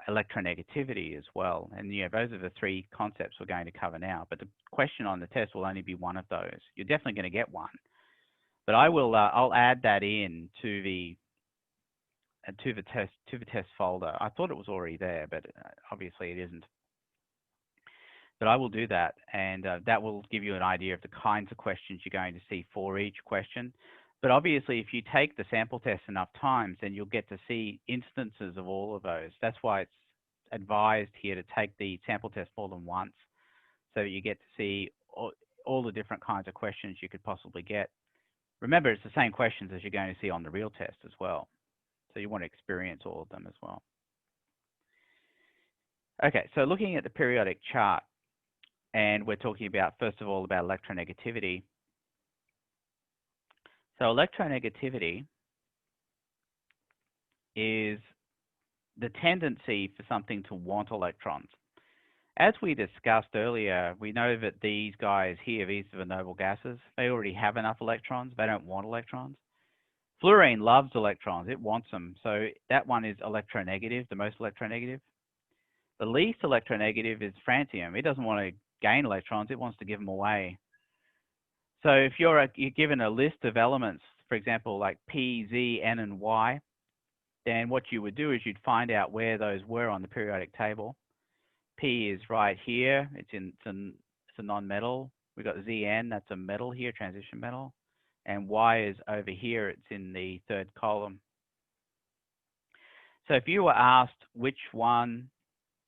electronegativity as well. And those are the 3 concepts we're going to cover now. But the question on the test will only be one of those. You're definitely going to get one, But I will, I'll add that in to the test folder. I thought it was already there, but obviously it isn't. But I will do that, and that will give you an idea of the kinds of questions you're going to see for each question. But obviously, if you take the sample test enough times, then you'll get to see instances of all of those. That's why it's advised here to take the sample test more than once, so you get to see all the different kinds of questions you could possibly get. Remember, it's the same questions as you're going to see on the real test as well. So you want to experience all of them as well. Okay, so looking at the periodic chart, and we're talking about, first of all, about electronegativity. So electronegativity is the tendency for something to want electrons. As we discussed earlier, we know that these guys here, these are the noble gases, they already have enough electrons. They don't want electrons. Fluorine loves electrons. It wants them. So that one is electronegative, the most electronegative. The least electronegative is francium. It doesn't want to gain electrons. It wants to give them away. So if you're given a list of elements, for example, like P, Z, N, and Y, then what you would do is you'd find out where those were on the periodic table. P is right here. It's a non-metal. We've got Zn, that's a metal here, transition metal. And Y is over here. It's in the third column. So if you were asked which one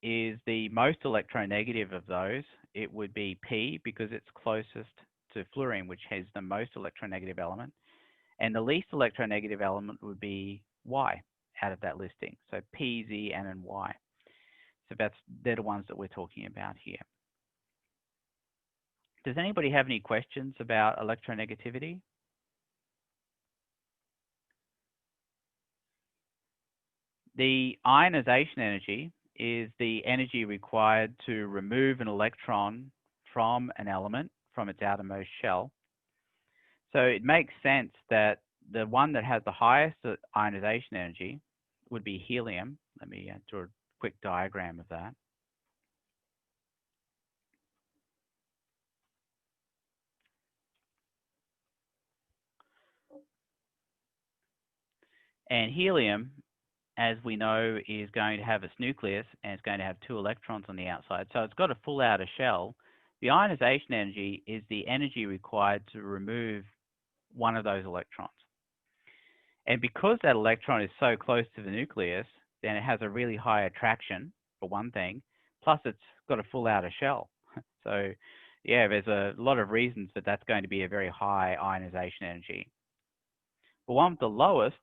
is the most electronegative of those, it would be P, because it's closest to fluorine, which has the most electronegative element. And the least electronegative element would be Y out of that listing. So P, Z, N, and Y. So they're the ones that we're talking about here. Does anybody have any questions about electronegativity? The ionization energy is the energy required to remove an electron from an element, from its outermost shell. So it makes sense that the one that has the highest ionization energy would be helium. Let me draw a quick diagram of that. And helium, as we know, is going to have its nucleus, and it's going to have 2 electrons on the outside. So it's got a full outer shell. The ionization energy is the energy required to remove one of those electrons. And because that electron is so close to the nucleus, then it has a really high attraction, for one thing, plus it's got a full outer shell. So yeah, there's a lot of reasons that that's going to be a very high ionization energy. The one with the lowest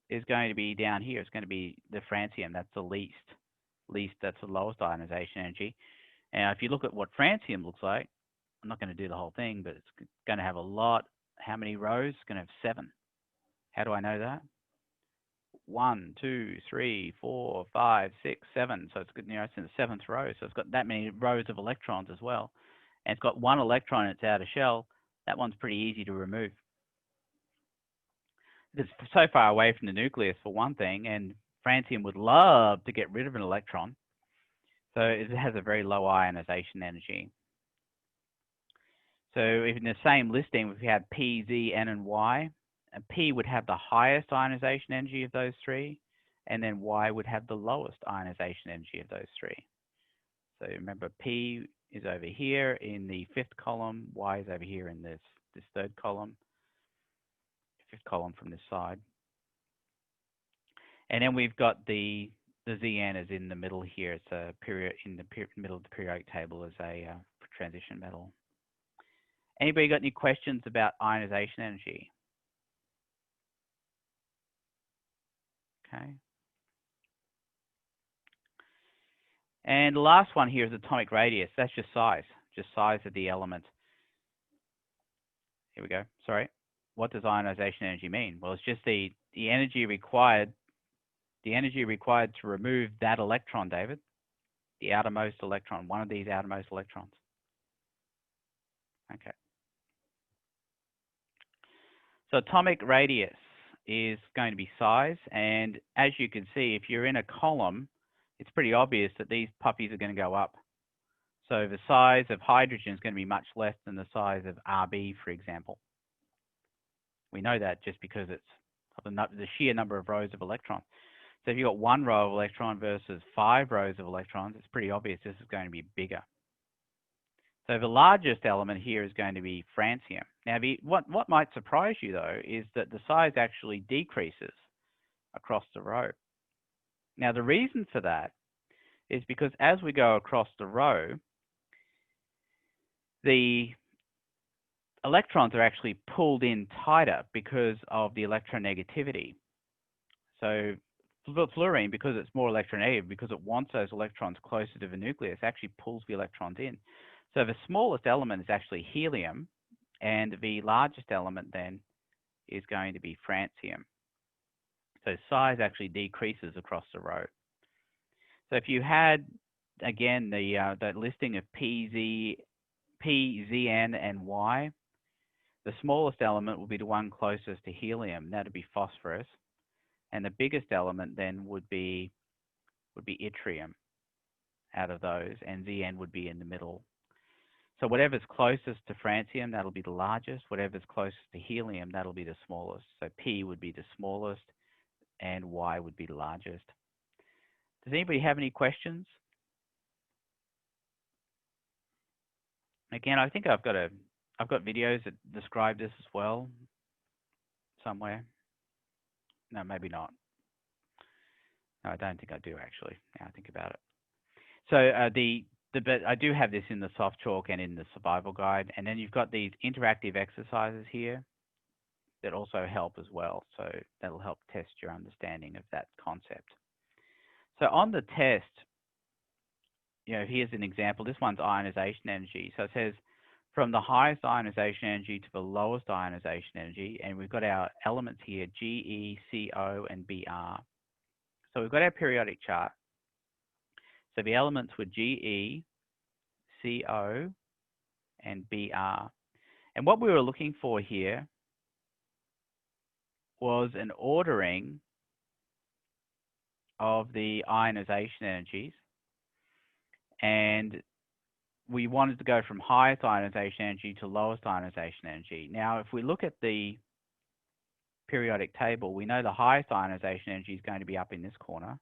is going to be down here. It's going to be the francium. That's the least. That's the lowest ionization energy. And if you look at what francium looks like, I'm not going to do the whole thing, but it's going to have a lot. How many rows? It's going to have 7. How do I know that? 1, 2, 3, 4, 5, 6, 7. So it's good, it's in the 7th row. So it's got that many rows of electrons as well. And it's got 1 electron in its outer shell. That one's pretty easy to remove. It's so far away from the nucleus, for one thing, and francium would love to get rid of an electron. So it has a very low ionization energy. So if in the same listing, if we had P, Z, N, and Y, and P would have the highest ionization energy of those 3, and then Y would have the lowest ionization energy of those 3. So remember, P is over here in the 5th column, Y is over here in this 3rd column, 5th column from this side. And then we've got the Zn is in the middle here. It's a in the middle of the periodic table as a transition metal. Anybody got any questions about ionization energy? Okay. And the last one here is atomic radius. That's just size of the element. Here we go. Sorry. What does ionization energy mean? Well, it's just the energy required. The energy required to remove that electron, David, the outermost electron, one of these outermost electrons. Okay. So atomic radius is going to be size, and as you can see, if you're in a column, it's pretty obvious that these puppies are going to go up. So the size of hydrogen is going to be much less than the size of Rb, for example, We know that just because it's the sheer number of rows of electrons. So if you've got 1 row of electron versus 5 rows of electrons, it's pretty obvious this is going to be bigger. So the largest element here is going to be francium. Now, what might surprise you, though, is that the size actually decreases across the row. Now, the reason for that is because as we go across the row, the electrons are actually pulled in tighter because of the electronegativity. So fluorine, because it's more electronegative, because it wants those electrons closer to the nucleus, actually pulls the electrons in. So the smallest element is actually helium, and the largest element then is going to be francium. So size actually decreases across the row. So if you had, again, the listing of P, Zn, and Y, the smallest element will be the one closest to helium. That would be phosphorus. And the biggest element then would be yttrium out of those, and Zn would be in the middle. So whatever's closest to francium, that'll be the largest. Whatever's closest to helium, that'll be the smallest. So P would be the smallest, and Y would be the largest. Does anybody have any questions? Again, I think I've got videos that describe this as well somewhere. No, maybe not. No, I don't think I do actually. Now I think about it. So but I do have this in the soft chalk and in the survival guide, and then you've got these interactive exercises here that also help as well. So that'll help test your understanding of that concept. So on the test, here's an example. This one's ionization energy. So it says from the highest ionization energy to the lowest ionization energy, and we've got our elements here, Ge, Co, and Br. So we've got our periodic chart. So the elements were Ge, Co, and Br. And what we were looking for here was an ordering of the ionization energies. And we wanted to go from highest ionization energy to lowest ionization energy. Now, if we look at the periodic table, we know the highest ionization energy is going to be up in this corner,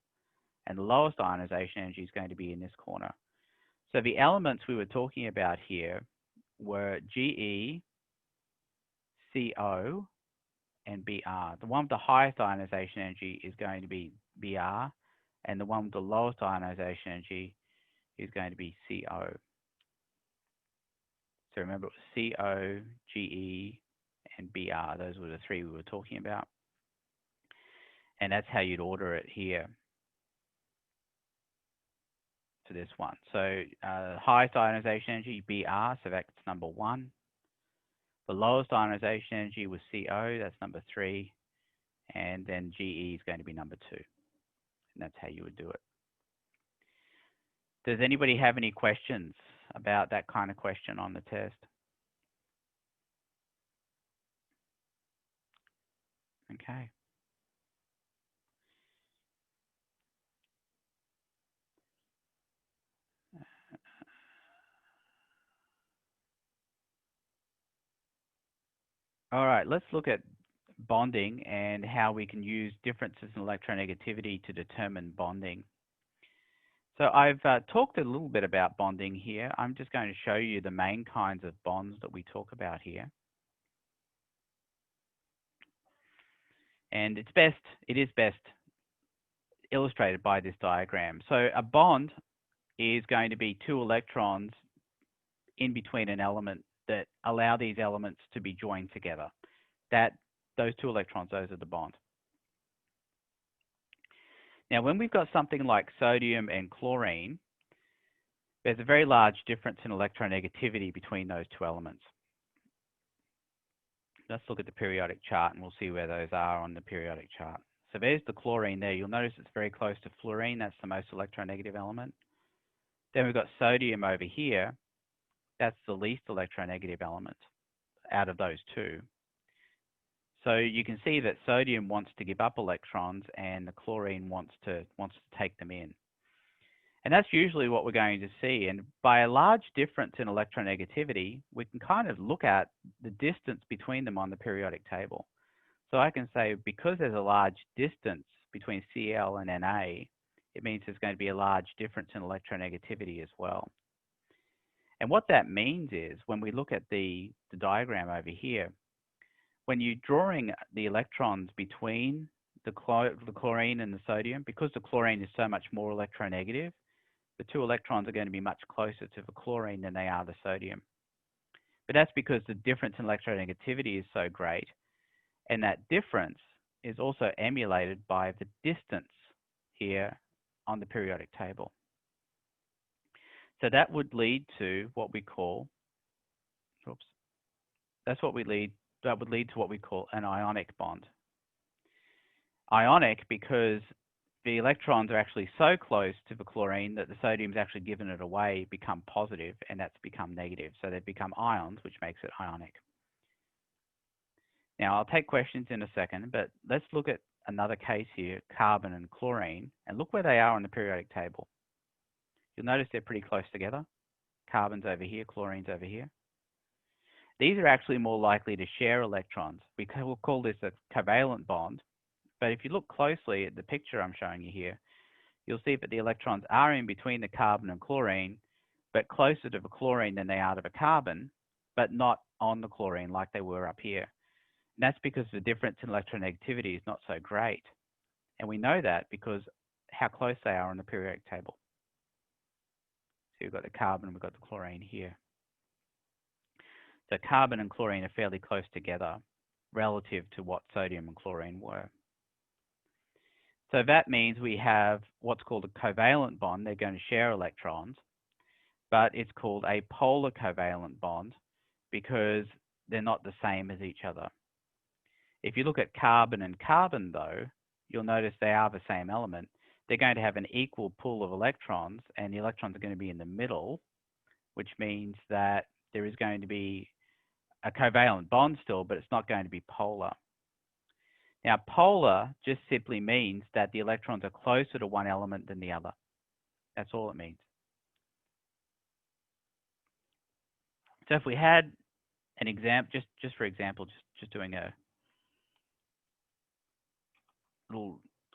and the lowest ionization energy is going to be in this corner. So the elements we were talking about here were Ge, Co, and Br. The one with the highest ionization energy is going to be Br, and the one with the lowest ionization energy is going to be Co. So remember, it was Co, Ge, and Br. Those were the three we were talking about. And that's how you'd order it here for this one. So highest ionization energy, Br, so that's number 1. The lowest ionization energy was Co, that's number 3. And then Ge is going to be number 2. And that's how you would do it. Does anybody have any questions about that kind of question on the test? Okay. All right, let's look at bonding and how we can use differences in electronegativity to determine bonding. So I've talked a little bit about bonding here. I'm just going to show you the main kinds of bonds that we talk about here. And it is best illustrated by this diagram. So a bond is going to be 2 electrons in between an element that allow these elements to be joined together. Those 2 electrons, those are the bond. Now, when we've got something like sodium and chlorine, there's a very large difference in electronegativity between those 2 elements. Let's look at the periodic chart and we'll see where those are on the periodic chart. So there's the chlorine there. You'll notice it's very close to fluorine. That's the most electronegative element. Then we've got sodium over here. That's the least electronegative element out of those 2. So you can see that sodium wants to give up electrons and the chlorine wants to take them in. And that's usually what we're going to see. And by a large difference in electronegativity, we can kind of look at the distance between them on the periodic table. So I can say because there's a large distance between Cl and Na, it means there's going to be a large difference in electronegativity as well. And what that means is when we look at the diagram over here, when you're drawing the electrons between the chlorine and the sodium, because the chlorine is so much more electronegative, the two electrons are going to be much closer to the chlorine than they are the sodium. But that's because the difference in electronegativity is so great, and that difference is also emulated by the distance here on the periodic table. So that would lead to what we call, that would lead to what we call an ionic bond. Ionic because the electrons are actually so close to the chlorine that the sodium's actually given it away, become positive, and that's become negative. So they've become ions, which makes it ionic. Now, I'll take questions in a second, but let's look at another case here, carbon and chlorine, and look where they are on the periodic table. You'll notice they're pretty close together. Carbon's over here, chlorine's over here. These are actually more likely to share electrons. We'll call this a covalent bond. But if you look closely at the picture I'm showing you here, you'll see that the electrons are in between the carbon and chlorine, but closer to the chlorine than they are to the carbon, but not on the chlorine like they were up here. And that's because the difference in electronegativity is not so great. And we know that because how close they are on the periodic table. So we've got the carbon, we've got the chlorine here. So carbon and chlorine are fairly close together relative to what sodium and chlorine were. So that means we have what's called a covalent bond. They're going to share electrons, but it's called a polar covalent bond because they're not the same as each other. If you look at carbon and carbon, though, you'll notice they are the same element. They're going to have an equal pool of electrons, and the electrons are going to be in the middle, which means that there is going to be a covalent bond still, but it's not going to be polar. Now, polar just simply means that the electrons are closer to one element than the other. That's all it means. So if we had an example, just for example, just doing a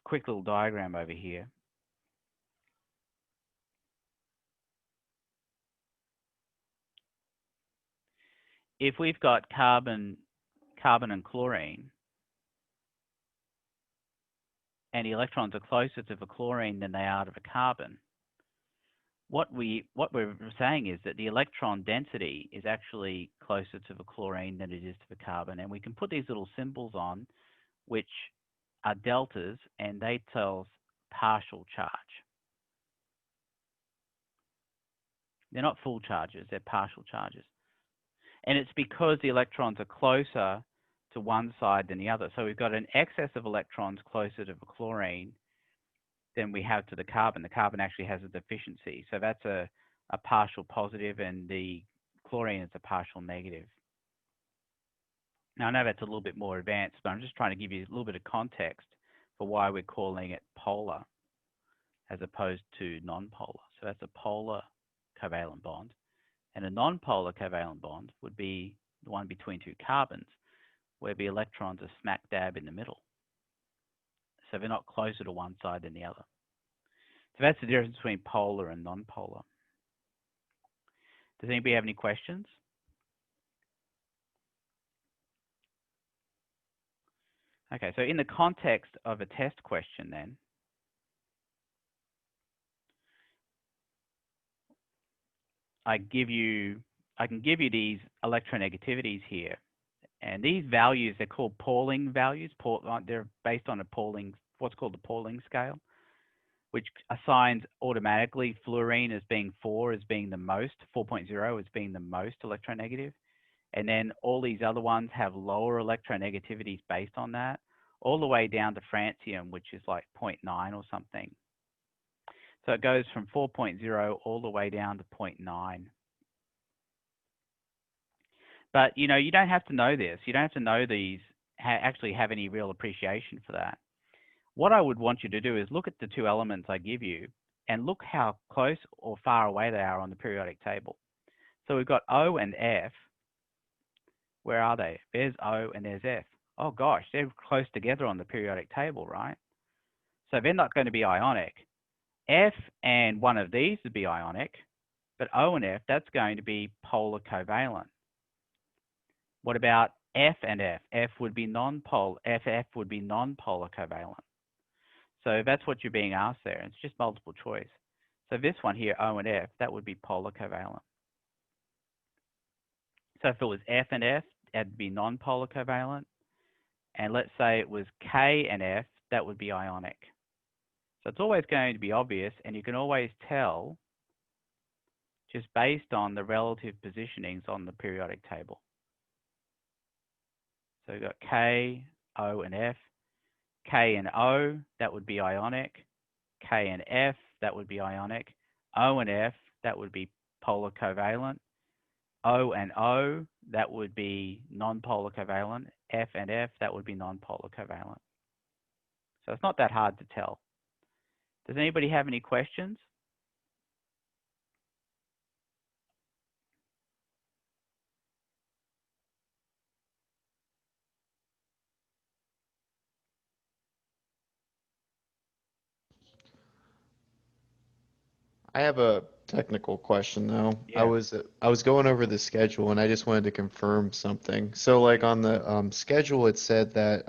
quick little diagram over here. If we've got carbon and chlorine, and the electrons are closer to the chlorine than they are to the carbon, what we're saying is that the electron density is actually closer to the chlorine than it is to the carbon. And we can put these little symbols on, which are deltas, and they tell us partial charge. They're not full charges, they're partial charges. And it's because the electrons are closer to one side than the other. So we've got an excess of electrons closer to the chlorine than we have to the carbon. The carbon actually has a deficiency. So that's a partial positive, and the chlorine is a partial negative. Now, I know that's a little bit more advanced, but I'm just trying to give you a little bit of context for why we're calling it polar as opposed to non-polar. So that's a polar covalent bond. And a non-polar covalent bond would be the one between two carbons, where the electrons are smack dab in the middle. So they're not closer to one side than the other. So that's the difference between polar and non-polar. Does anybody have any questions? Okay, so in the context of a test question then, I can give you these electronegativities here. And these values, they're called Pauling values. They're based on what's called the Pauling scale, which assigns automatically fluorine as being 4 as being the most, 4.0 as being the most electronegative. And then all these other ones have lower electronegativities based on that, all the way down to francium, which is like 0.9 or something. So it goes from 4.0 all the way down to 0.9. But, you don't have to know this. You don't have to know these, actually have any real appreciation for that. What I would want you to do is look at the two elements I give you and look how close or far away they are on the periodic table. So we've got O and F. Where are they? There's O and there's F. oh gosh, they're close together on the periodic table, right? So they're not going to be ionic. F and one of these would be ionic, but O and F, that's going to be polar covalent. What about F and F? F would be non-polar, FF would be non-polar covalent. So that's what you're being asked there. It's just multiple choice. So this one here, O and F, that would be polar covalent. So if it was F and F, that'd be non-polar covalent. And let's say it was K and F, that would be ionic. So it's always going to be obvious, and you can always tell just based on the relative positionings on the periodic table. So we've got K, O, and F. K and O, that would be ionic. K and F, that would be ionic. O and F, that would be polar covalent. O and O, that would be non-polar covalent. F and F, that would be non-polar covalent. So it's not that hard to tell. Does anybody have any questions? I have a technical question though. Yeah. I was going over the schedule and I just wanted to confirm something. So like on the schedule, it said that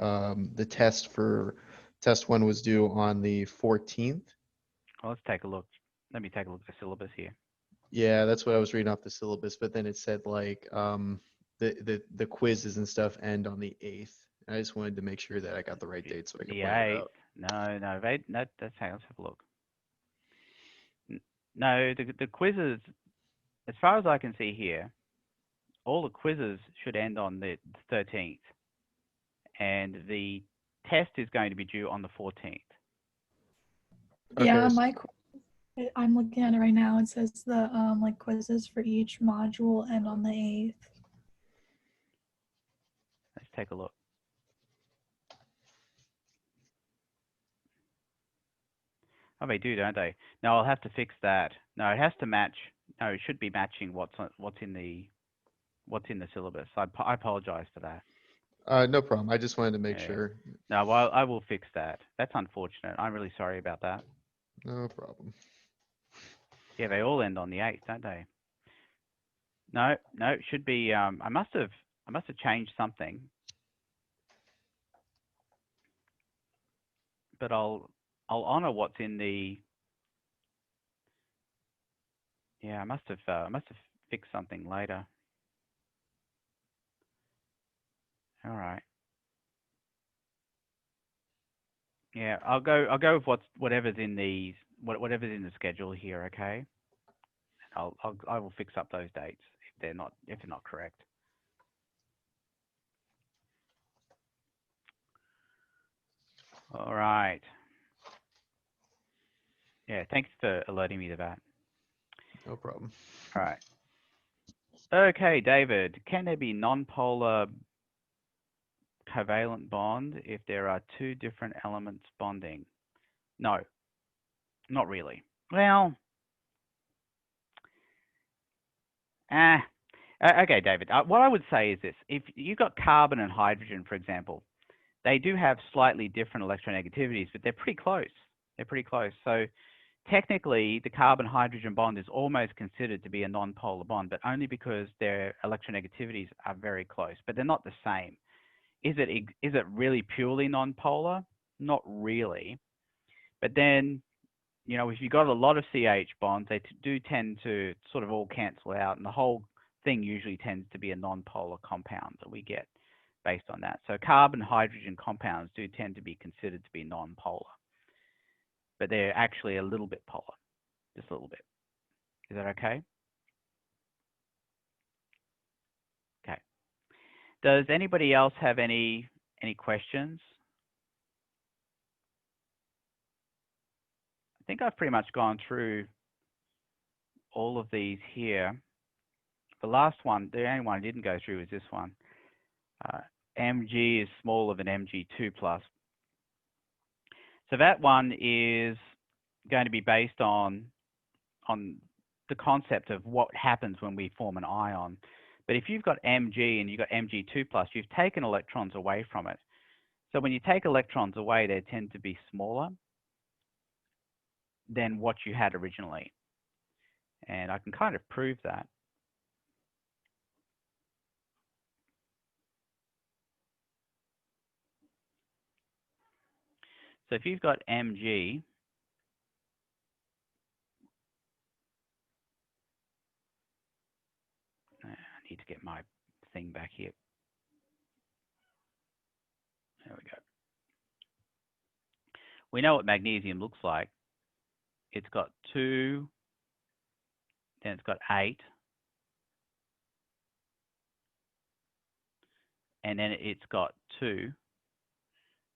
the test for test 1 was due on the 14th. Well, let's take a look. Let me take a look at the syllabus here. Yeah, that's what I was reading off the syllabus. But then it said like the quizzes and stuff end on the 8th. I just wanted to make sure that I got the right date so I could The plan it 8th. out. No, let's have a look. No, the quizzes, as far as I can see here, all the quizzes should end on the 13th. And the test is going to be due on the 14th. Yeah, Okay. I'm looking at it right now. It says the like quizzes for each module end on the 8th. Let's take a look. Oh, they do, don't they? No, I'll have to fix that. No, it has to match. No, it should be matching what's in the syllabus. I apologize for that. No problem. I just wanted to make Yeah. sure. No, well, I will fix that. That's unfortunate. I'm really sorry about that. No problem. Yeah, they all end on the 8th, don't they? No, it should be. I must have changed something. But I'll honor what's in the. Yeah, I must have fixed something later. All right. Yeah, I'll go with whatever's in whatever's in the schedule here. Okay. I will fix up those dates if they're not correct. All right. Yeah, thanks for alerting me to that. No problem. All right. Okay, David, can there be non-polar covalent bond if there are two different elements bonding? No, not really. Well, okay, David. What I would say is this. If you've got carbon and hydrogen, for example, they do have slightly different electronegativities, but they're pretty close. They're pretty close. So technically, the carbon-hydrogen bond is almost considered to be a non-polar bond, but only because their electronegativities are very close, but they're not the same. Is it really purely non-polar? Not really. But then, you know, if you've got a lot of CH bonds, they do tend to sort of all cancel out, and the whole thing usually tends to be a non-polar compound that we get based on that. So carbon-hydrogen compounds do tend to be considered to be non-polar, but they're actually a little bit polar, just a little bit. Is that okay? Okay. Does anybody else have any questions? I think I've pretty much gone through all of these here. The last one, the only one I didn't go through is this one. Mg is smaller than Mg2+. So that one is going to be based on the concept of what happens when we form an ion. But if you've got Mg and you've got Mg2+, you've taken electrons away from it. So when you take electrons away, they tend to be smaller than what you had originally. And I can kind of prove that. So if you've got Mg, I need to get my thing back here. There we go. We know what magnesium looks like. It's got 2, then it's got 8, and then it's got 2.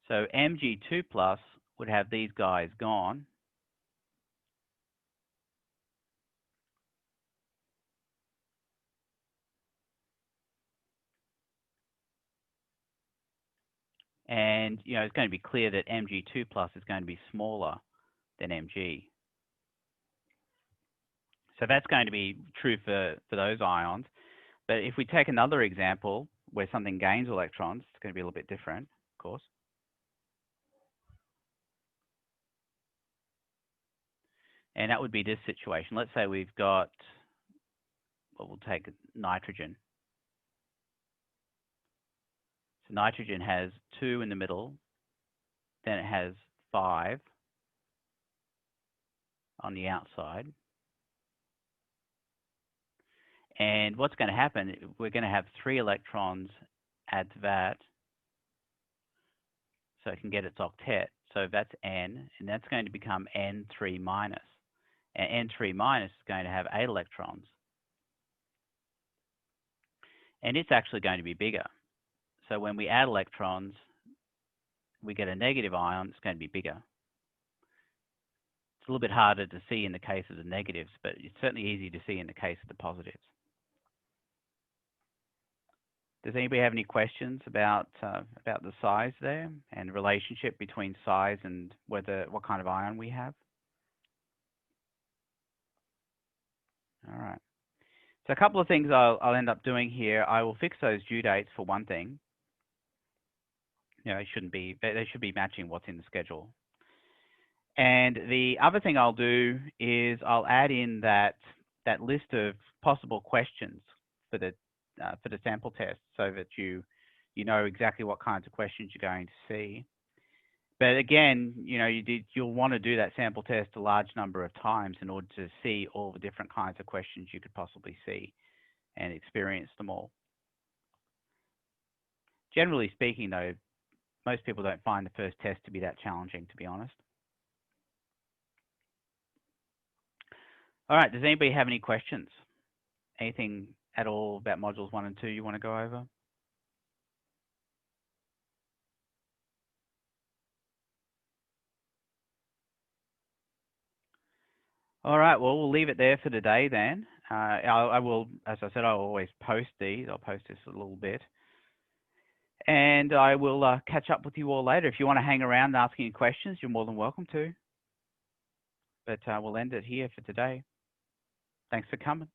So Mg2+ would have these guys gone. And it's going to be clear that Mg2+ is going to be smaller than Mg. So that's going to be true for those ions. But if we take another example where something gains electrons, it's going to be a little bit different, of course. And that would be this situation. Let's say we've got, well, we'll take nitrogen. So nitrogen has 2 in the middle, then it has 5 on the outside. And what's going to happen, we're going to have 3 electrons add to that, so it can get its octet. So that's N, and that's going to become N3 minus. And N3 minus is going to have 8 electrons. And it's actually going to be bigger. So when we add electrons, we get a negative ion, it's going to be bigger. It's a little bit harder to see in the case of the negatives, but it's certainly easy to see in the case of the positives. Does anybody have any questions about the size there and the relationship between size and what kind of ion we have? All right. So a couple of things I'll end up doing here. I will fix those due dates for one thing. They should be matching what's in the schedule. And the other thing I'll do is I'll add in that list of possible questions for the sample test, so that you know exactly what kinds of questions you're going to see. But again, you'll want to do that sample test a large number of times in order to see all the different kinds of questions you could possibly see and experience them all. Generally speaking, though, most people don't find the first test to be that challenging, to be honest. All right, does anybody have any questions? Anything at all about modules 1 and 2 you want to go over? All right, well, we'll leave it there for today then. I will, as I said, I'll always post these. I'll post this a little bit. And I will catch up with you all later. If you want to hang around and ask any questions, you're more than welcome to. But we'll end it here for today. Thanks for coming.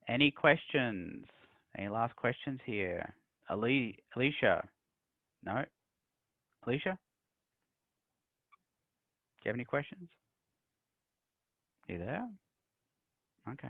Any questions? Any last questions here? Alicia? No? Alicia? Do you have any questions? You there? Okay.